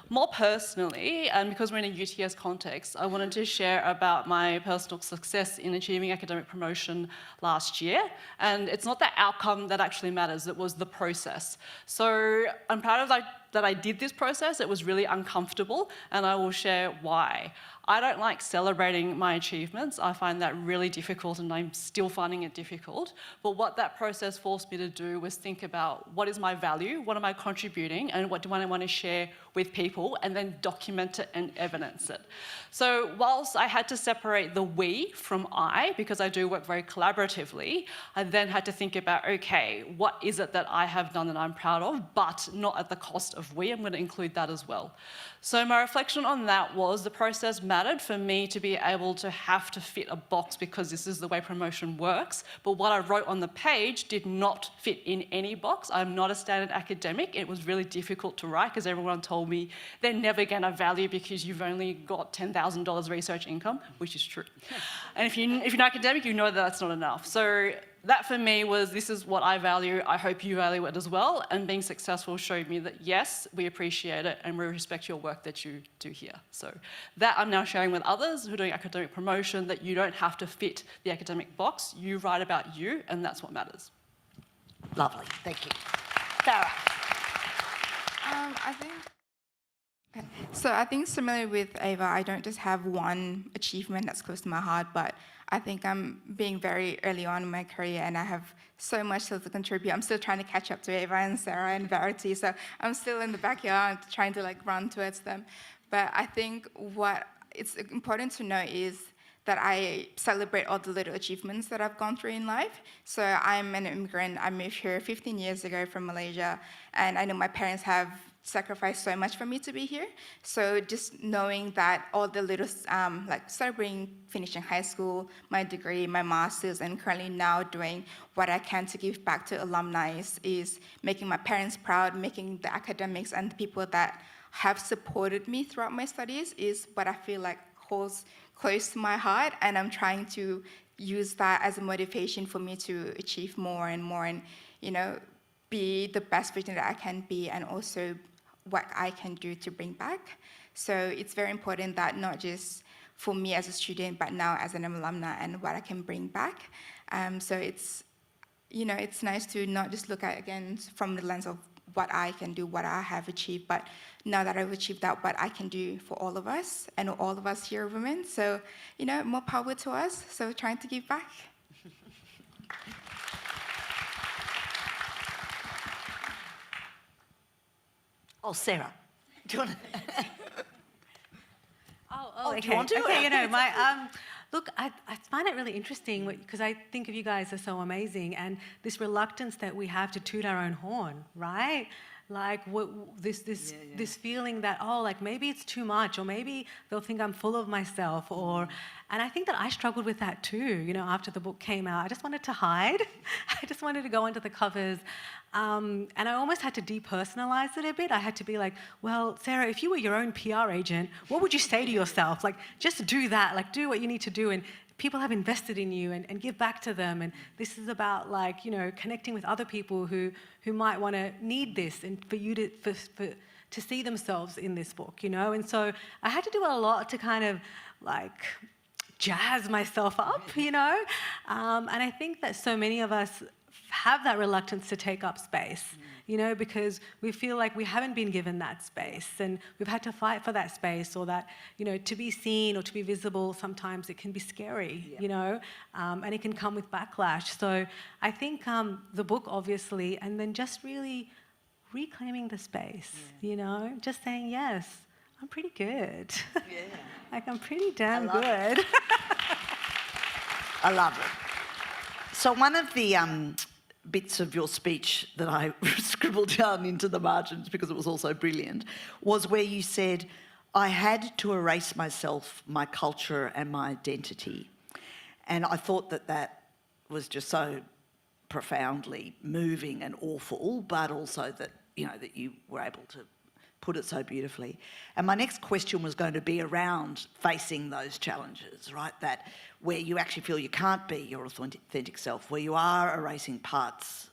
More personally, and because we're in a UTS context, I wanted to share about my personal success in achieving academic promotion last year. And it's not the outcome that actually matters, it was the process. So I'm proud of that I did this process. It was really uncomfortable, and I will share why. I don't like celebrating my achievements. I find that really difficult, and I'm still finding it difficult. But what that process forced me to do was think about what is my value, what am I contributing, and what do I want to share with people, and then document it and evidence it. So whilst I had to separate the we from I, because I do work very collaboratively, I then had to think about, okay, what is it that I have done that I'm proud of, but not at the cost of we. I'm going to include that as well. So my reflection on that was the process mattered for me to be able to have to fit a box because this is the way promotion works. But what I wrote on the page did not fit in any box. I'm not a standard academic. It was really difficult to write because everyone told me they're never going to value because you've only got $10,000 research income, which is true. And if you're an academic, you know that that's not enough. So that for me was, this is what I value, I hope you value it as well, and being successful showed me that yes, we appreciate it and we respect your work that you do here. So that I'm now sharing with others who are doing academic promotion, that you don't have to fit the academic box, you write about you, and that's what matters. Lovely, thank you. Sarah. I think similar with Ava, I don't just have one achievement that's close to my heart, but I think I'm being very early on in my career and I have so much still to contribute. I'm still trying to catch up to Ava and Sarah and Verity, so I'm still in the backyard trying to run towards them. But I think what it's important to know is that I celebrate all the little achievements that I've gone through in life. So I'm an immigrant. I moved here 15 years ago from Malaysia, and I know my parents have sacrificed so much for me to be here. So just knowing that all the little, celebrating finishing high school, my degree, my master's, and currently now doing what I can to give back to alumni is making my parents proud, making the academics and the people that have supported me throughout my studies is what I feel like holds close to my heart, and I'm trying to use that as a motivation for me to achieve more and more and, be the best version that I can be, and also what I can do to bring back. So it's very important that not just for me as a student, but now as an alumna and what I can bring back. So it's nice to not just look at, again, from the lens of what I can do, what I have achieved, but now that I've achieved that, what I can do for all of us, and all of us here are women. So, more power to us. So trying to give back. Oh, Sarah, do you want to? Okay. Do you want to? Okay, look, I find it really interesting because I think of you guys as so amazing, and this reluctance that we have to toot our own horn, right? Like this feeling that, maybe it's too much, or maybe they'll think I'm full of myself, and I think that I struggled with that too, after the book came out. I just wanted to hide. I just wanted to go onto the covers. And I almost had to depersonalize it a bit. I had to be like, well, Sarah, if you were your own PR agent, what would you say to yourself? Just do that, do what you need to do. And people have invested in you, and give back to them. And this is about connecting with other people who might want to need this, and for you to see themselves in this book, And so I had to do a lot to kind of jazz myself up, And I think that so many of us have that reluctance to take up space, because we feel like we haven't been given that space, and we've had to fight for that space, or that, to be seen or to be visible, sometimes it can be scary, and it can come with backlash. So I think the book, obviously, and then just really reclaiming the space, just saying, yes, I'm pretty good. Yeah. I'm pretty damn good. I love it. So one of the bits of your speech that I scribbled down into the margins, because it was also brilliant, was where you said, I had to erase myself, my culture and my identity. And I thought that was just so profoundly moving and awful, but also that, that you were able to put it so beautifully. And my next question was going to be around facing those challenges, right? That where you actually feel you can't be your authentic self, where you are erasing parts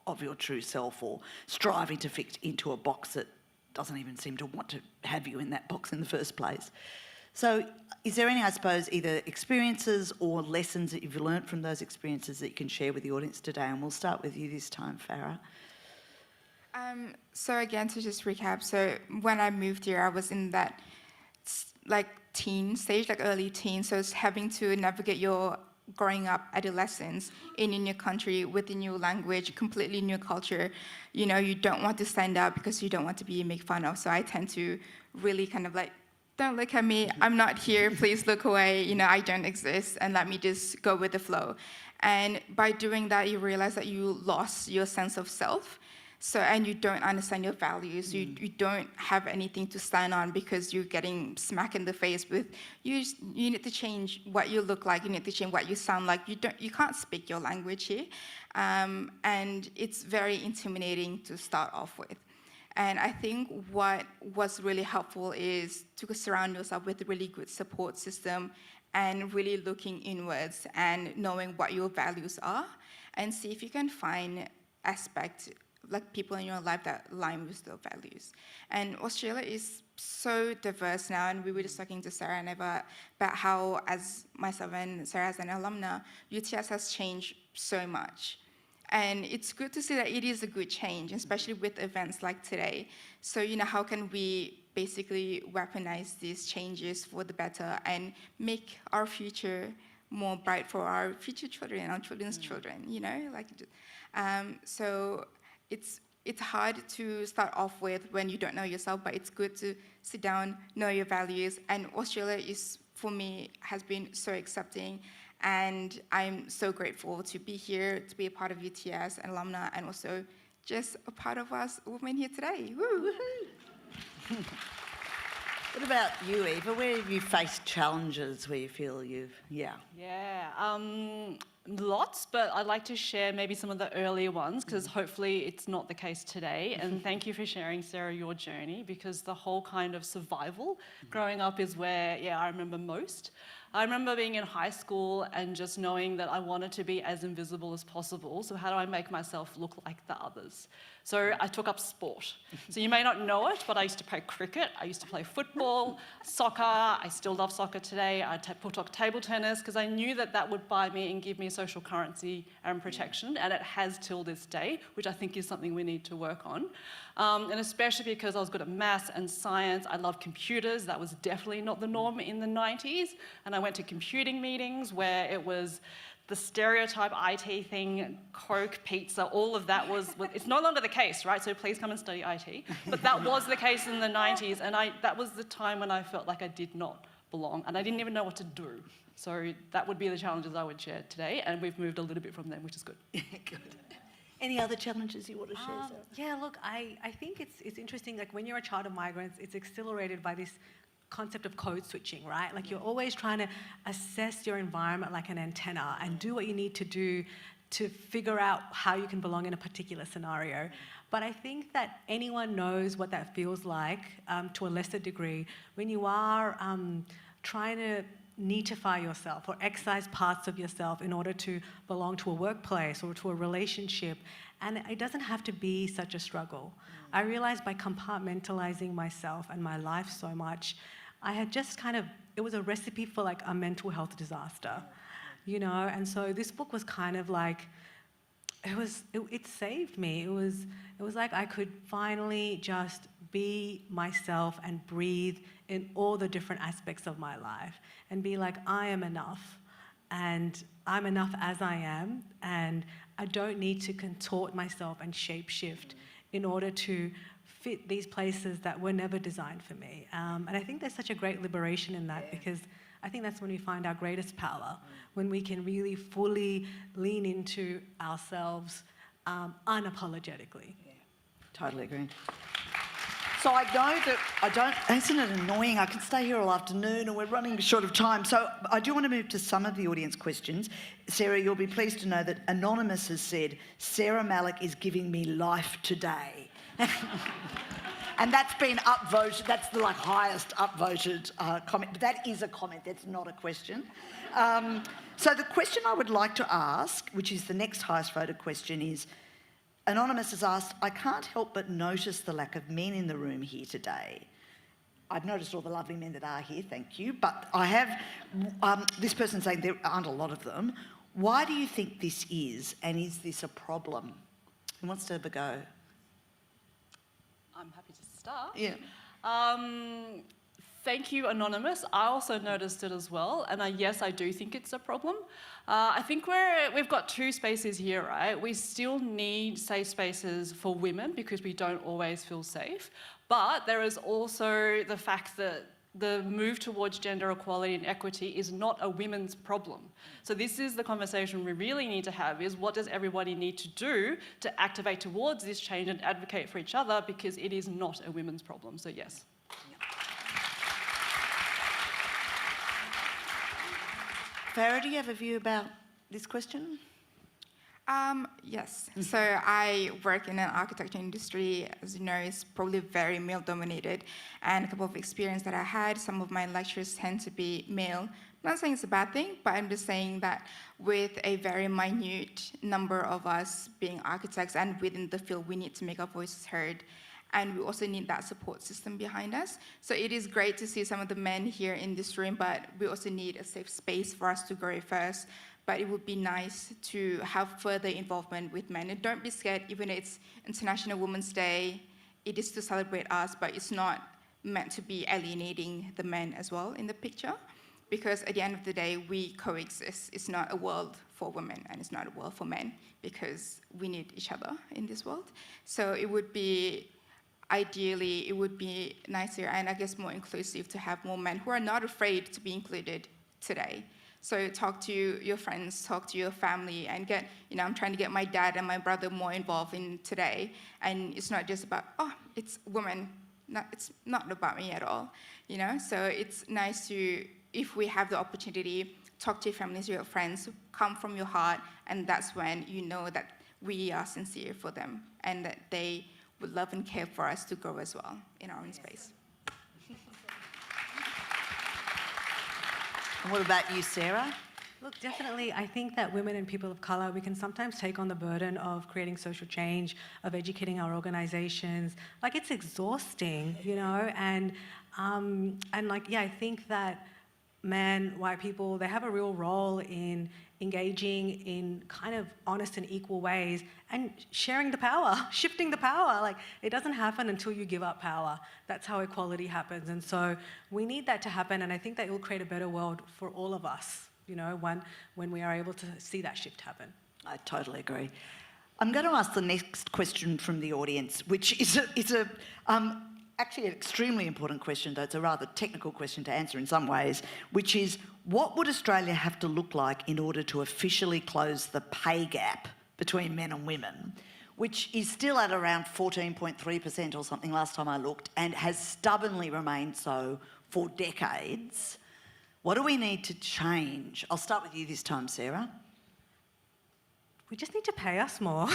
of your true self or striving to fit into a box that doesn't even seem to want to have you in that box in the first place. So is there any, I suppose, either experiences or lessons that you've learnt from those experiences that you can share with the audience today? And we'll start with you this time, Farah. So again, to just recap, so when I moved here, I was in that like teen stage, like early teen, so it's having to navigate your growing up adolescence in a new country with a new language, completely new culture. You know, you don't want to stand up because you don't want to be made fun of. So I tend to really kind of like, don't look at me, I'm not here, please look away, you know, I don't exist, and let me just go with the flow. And by doing that, you realize that you lost your sense of self. So, and you don't understand your values. You don't have anything to stand on because you're getting smacked in the face with, you need to change what you look like, you need to change what you sound like. You can't speak your language here. And it's very intimidating to start off with. And I think what was really helpful is to surround yourself with a really good support system and really looking inwards and knowing what your values are and see if you can find aspects like people in your life that align with those values. And Australia is so diverse now, and we were just talking to Sarah and Eva about how, as myself and Sarah as an alumna, UTS has changed so much. And it's good to see that it is a good change, especially with events like today. So, you know, how can we basically weaponize these changes for the better and make our future more bright for our future children and our children's children, you know? Like, so it's hard to start off with when you don't know yourself, but it's good to sit down, know your values. And Australia is, for me, has been so accepting. And I'm so grateful to be here, to be a part of UTS and alumna, and also just a part of us women here today. Woo! What about you, Eva? Where have you faced challenges where you feel you've, Yeah, lots, but I'd like to share maybe some of the earlier ones because hopefully it's not the case today. And thank you for sharing, Sarah, your journey, because the whole kind of survival growing up is where, I remember most. I remember being in high school and just knowing that I wanted to be as invisible as possible. So how do I make myself look like the others? So I took up sport. So you may not know it, but I used to play cricket. I used to play football, soccer. I still love soccer today. I took table tennis because I knew that that would buy me and give me social currency and protection. And it has till this day, which I think is something we need to work on. And especially because I was good at maths and science. I love computers. That was definitely not the norm in the 90s. And I went to computing meetings where it was the stereotype IT thing, Coke, pizza, all of that was, it's no longer the case, right? So please come and study IT. But that was the case in the 90s, and that was the time when I felt like I did not belong, and I didn't even know what to do. So that would be the challenges I would share today, and we've moved a little bit from them, which is good. Good. Any other challenges you want to share, Sarah? Yeah, look, I think it's interesting, like when you're a child of migrants, it's accelerated by this concept of code switching, right? Like you're always trying to assess your environment like an antenna and do what you need to do to figure out how you can belong in a particular scenario. But I think that anyone knows what that feels like to a lesser degree when you are trying to neatify yourself or excise parts of yourself in order to belong to a workplace or to a relationship. And it doesn't have to be such a struggle. I realized by compartmentalizing myself and my life so much, I had just it was a recipe for like a mental health disaster, you know? And so this book was kind of like, it saved me. It was like I could finally just be myself and breathe in all the different aspects of my life and be like, I am enough and I'm enough as I am, and I don't need to contort myself and shape-shift in order to fit these places that were never designed for me. And I think there's such a great liberation in that because I think that's when we find our greatest power, when we can really fully lean into ourselves unapologetically. Yeah, totally agree. So I know that isn't it annoying? I could stay here all afternoon and we're running short of time. So I do want to move to some of the audience questions. Sarah, you'll be pleased to know that Anonymous has said, Sarah Malik is giving me life today. And that's been upvoted. That's the highest upvoted comment. But that is a comment. That's not a question. So the question I would like to ask, which is the next highest voted question, is Anonymous has asked, I can't help but notice the lack of men in the room here today. I've noticed all the lovely men that are here, thank you. But I have this person saying there aren't a lot of them. Why do you think this is, and is this a problem? Who wants to have a go? I'm happy to start. Yeah. Thank you, Anonymous. I also noticed it as well, and yes, I do think it's a problem. I think we've got two spaces here, right? We still need safe spaces for women because we don't always feel safe, but there is also the fact that the move towards gender equality and equity is not a women's problem. So this is the conversation we really need to have, is what does everybody need to do to activate towards this change and advocate for each other, because it is not a women's problem, so yes. Farah, do you have a view about this question? Yes. So I work in an architecture industry, as you know, it's probably very male-dominated, and a couple of experience that I had, some of my lectures tend to be male. I'm not saying it's a bad thing, but I'm just saying that with a very minute number of us being architects and within the field, we need to make our voices heard. And we also need that support system behind us. So it is great to see some of the men here in this room, but we also need a safe space for us to grow first. But it would be nice to have further involvement with men. And don't be scared, even though it's International Women's Day, it is to celebrate us, but it's not meant to be alienating the men as well in the picture. Because at the end of the day, we coexist. It's not a world for women, and it's not a world for men, because we need each other in this world. So it would be, ideally, it would be nicer and I guess more inclusive to have more men who are not afraid to be included today. So talk to your friends, talk to your family, and get, I'm trying to get my dad and my brother more involved in today. And it's not just about, it's women. It's not about me at all, So it's nice to, if we have the opportunity, talk to your families, your friends, come from your heart, and that's when you know that we are sincere for them and that they would love and care for us to grow as well in our own space. And what about you, Sarah? Look, definitely, I think that women and people of colour, we can sometimes take on the burden of creating social change, of educating our organisations. It's exhausting, and I think that men, white people, they have a real role in engaging in kind of honest and equal ways and sharing the power, shifting the power. It doesn't happen until you give up power. That's how equality happens. And so we need that to happen, and I think that it will create a better world for all of us, when we are able to see that shift happen. I totally agree. I'm going to ask the next question from the audience, which is actually an extremely important question, though it's a rather technical question to answer in some ways, which is, what would Australia have to look like in order to officially close the pay gap between men and women, which is still at around 14.3% or something last time I looked, and has stubbornly remained so for decades? What do we need to change? I'll start with you this time, Sarah. We just need to pay us more.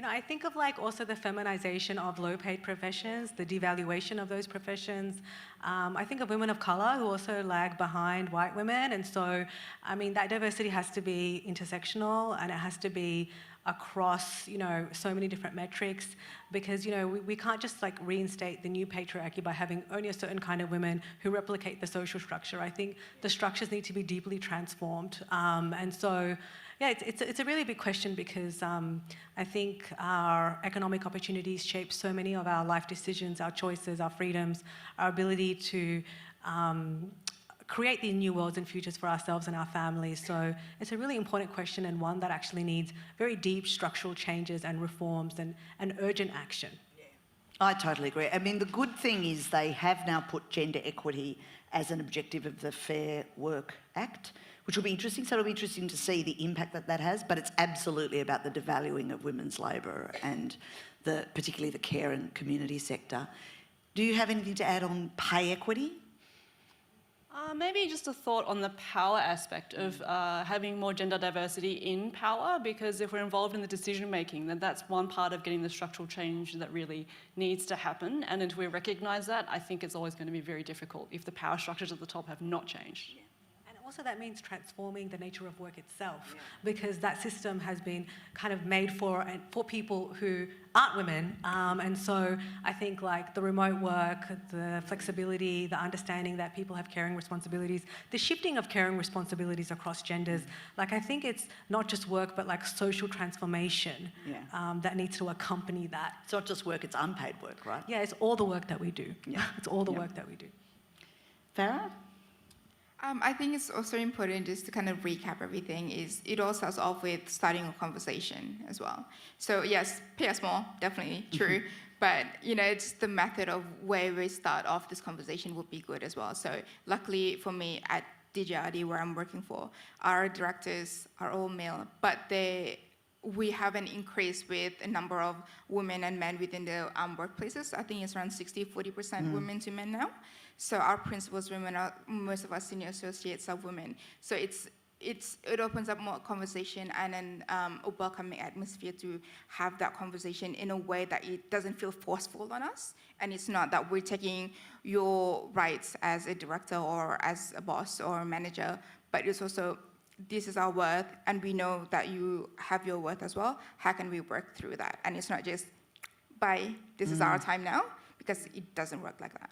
I think of also the feminisation of low-paid professions, the devaluation of those professions. I think of women of colour who also lag behind white women, and so, that diversity has to be intersectional, and it has to be across, so many different metrics, because, we can't just reinstate the new patriarchy by having only a certain kind of women who replicate the social structure. I think the structures need to be deeply transformed, and so. Yeah, it's a really big question, because I think our economic opportunities shape so many of our life decisions, our choices, our freedoms, our ability to create these new worlds and futures for ourselves and our families. So it's a really important question, and one that actually needs very deep structural changes and reforms and urgent action. Yeah. I totally agree. The good thing is they have now put gender equity as an objective of the Fair Work Act, which will be interesting. So it'll be interesting to see the impact that has, but it's absolutely about the devaluing of women's labour and particularly the care and community sector. Do you have anything to add on pay equity? Maybe just a thought on the power aspect of having more gender diversity in power, because if we're involved in the decision making, then that's one part of getting the structural change that really needs to happen. And until we recognise that, I think it's always going to be very difficult if the power structures at the top have not changed. Also, that means transforming the nature of work itself, because that system has been kind of made for people who aren't women. And so I think like the remote work, the flexibility, the understanding that people have caring responsibilities, the shifting of caring responsibilities across genders, like I think it's not just work, but like social transformation that needs to accompany that. It's not just work, it's unpaid work, right? Yeah, it's all the work that we do. Yeah. It's all the work that we do. Farah? I think it's also important just to kind of recap everything is it all starts off with starting a conversation as well. So yes, pay us more, definitely true. But it's the method of where we start off this conversation would be good as well. So luckily for me at DJRD where I'm working for, our directors are all male, but we have an increase with a number of women and men within the workplaces. I think it's around 60-40% women to men now. So our principals women most of our senior associates are women. So it opens up more conversation and then a welcoming atmosphere to have that conversation in a way that it doesn't feel forceful on us. And it's not that we're taking your rights as a director or as a boss or a manager, but it's also, this is our worth and we know that you have your worth as well. How can we work through that? And it's not just, bye, this is our time now, because it doesn't work like that.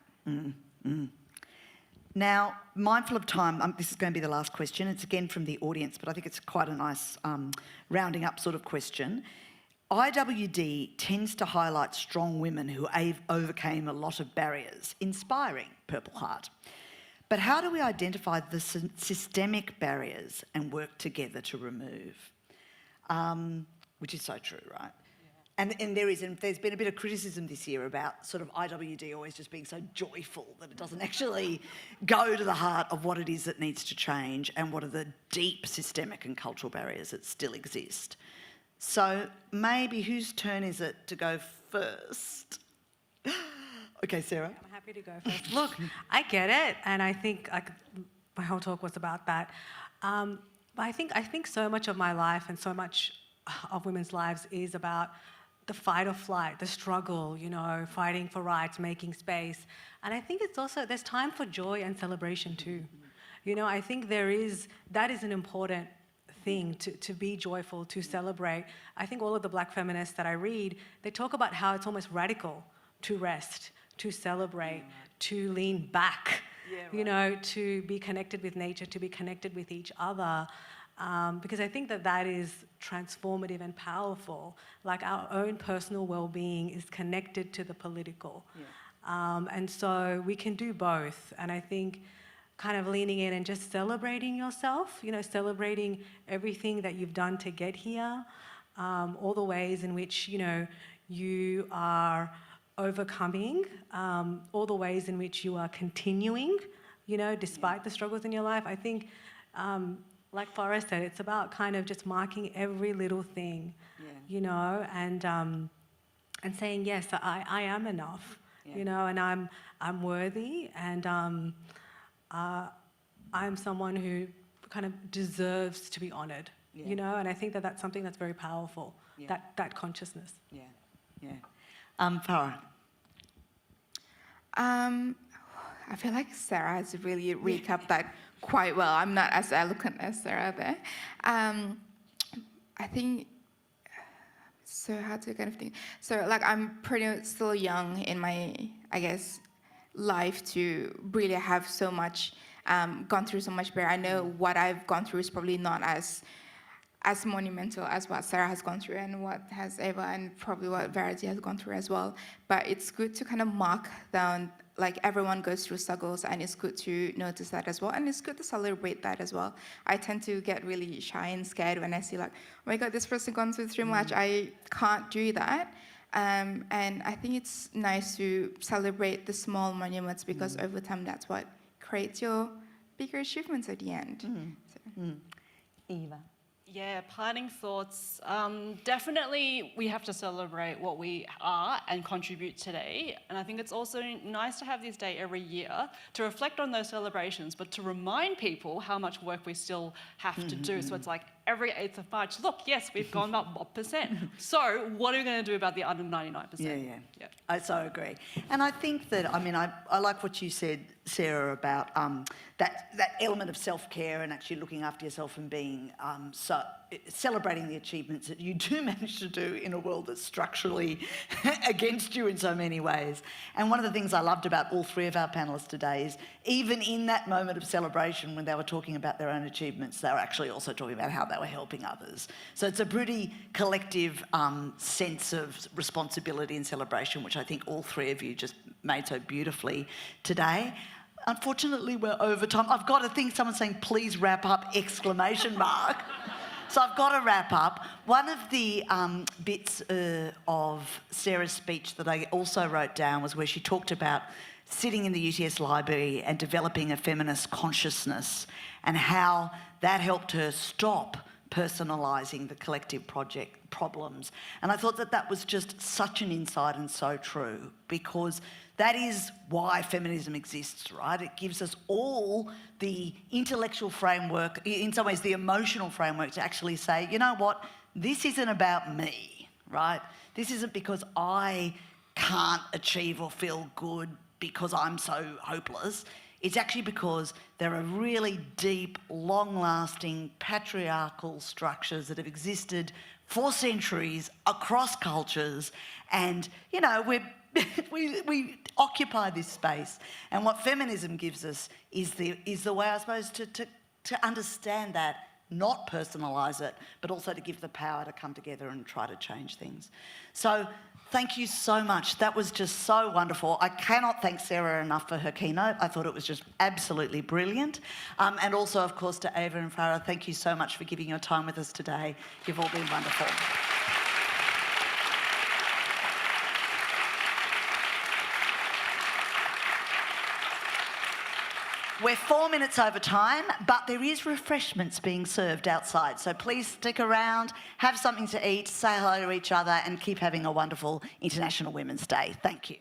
Now, mindful of time, this is going to be the last question. It's again from the audience, but I think it's quite a nice rounding up sort of question. IWD tends to highlight strong women who overcame a lot of barriers, inspiring Purple Heart. But how do we identify the systemic barriers and work together to remove? Which is so true, right? And there's been a bit of criticism this year about sort of IWD always just being so joyful that it doesn't actually go to the heart of what it is that needs to change and what are the deep systemic and cultural barriers that still exist. So maybe whose turn is it to go first? Okay, Sarah. I'm happy to go first. Look, I get it, and I think my whole talk was about that. But I think so much of my life and so much of women's lives is about the fight or flight, the struggle, fighting for rights, making space. And I think it's also, there's time for joy and celebration too. I think that is an important thing to be joyful, to celebrate. I think all of the Black feminists that I read, they talk about how it's almost radical to rest, to celebrate, to lean back, to be connected with nature, to be connected with each other. Because I think that is transformative and powerful. Like our own personal well-being is connected to the political. And so we can do both. And I think kind of leaning in and just celebrating yourself, celebrating everything that you've done to get here, all the ways in which, you are overcoming, all the ways in which you are continuing, despite the struggles in your life. I think, like Farah said, it's about kind of just marking every little thing, and saying, yes, I am enough, and I'm worthy, and I'm someone who kind of deserves to be honoured, and I think that's something that's very powerful, that consciousness. Farah. I feel like Sarah has really recapped that quite well. I'm not as eloquent as Sarah there. I think, so how to kind of think. So like I'm pretty still young in my, I guess, life to really have so much, gone through so much barrier. I know what I've gone through is probably not as monumental as what Sarah has gone through and what has Eva and probably what Verity has gone through as well. But it's good to kind of mark down, like everyone goes through struggles, and it's good to notice that as well. And it's good to celebrate that as well. I tend to get really shy and scared when I see like, oh my God, this person gone through too much. I can't do that. And I think it's nice to celebrate the small monuments because over time that's what creates your bigger achievements at the end. Eva. Yeah, parting thoughts. Definitely we have to celebrate what we are and contribute today. And I think it's also nice to have this day every year to reflect on those celebrations, but to remind people how much work we still have to do. So it's like every 8th of March, look, yes, we've gone up what percent. So what are we going to do about the other 99%? Yeah. I so agree. And I think that, I mean, I like what you said, Sarah, about that element of self-care and actually looking after yourself and being celebrating the achievements that you do manage to do in a world that's structurally against you in so many ways. And one of the things I loved about all three of our panellists today is even in that moment of celebration when they were talking about their own achievements, they were actually also talking about how they were helping others. So it's a pretty collective sense of responsibility and celebration, which I think all three of you just made so beautifully today. Unfortunately, we're over time. I've got to think someone's saying, please wrap up, exclamation mark. So I've got to wrap up. One of the bits of Sarah's speech that I also wrote down was where she talked about sitting in the UTS library and developing a feminist consciousness and how that helped her stop personalising the collective project problems. And I thought that that was just such an insight and so true, because that is why feminism exists, right? It gives us all the intellectual framework, in some ways the emotional framework, to actually say, you know what, this isn't about me, right? This isn't because I can't achieve or feel good because I'm so hopeless. It's actually because there are really deep, long-lasting patriarchal structures that have existed for centuries across cultures, and, you know, we occupy this space. And what feminism gives us is the way, I suppose, to understand that, not personalise it, but also to give the power to come together and try to change things. So thank you so much. That was just so wonderful. I cannot thank Sarah enough for her keynote. I thought it was just absolutely brilliant. And also, of course, to Ava and Farah, thank you so much for giving your time with us today. You've all been wonderful. We're 4 minutes over time, but there is refreshments being served outside. So please stick around, have something to eat, say hello to each other, and keep having a wonderful International Women's Day. Thank you.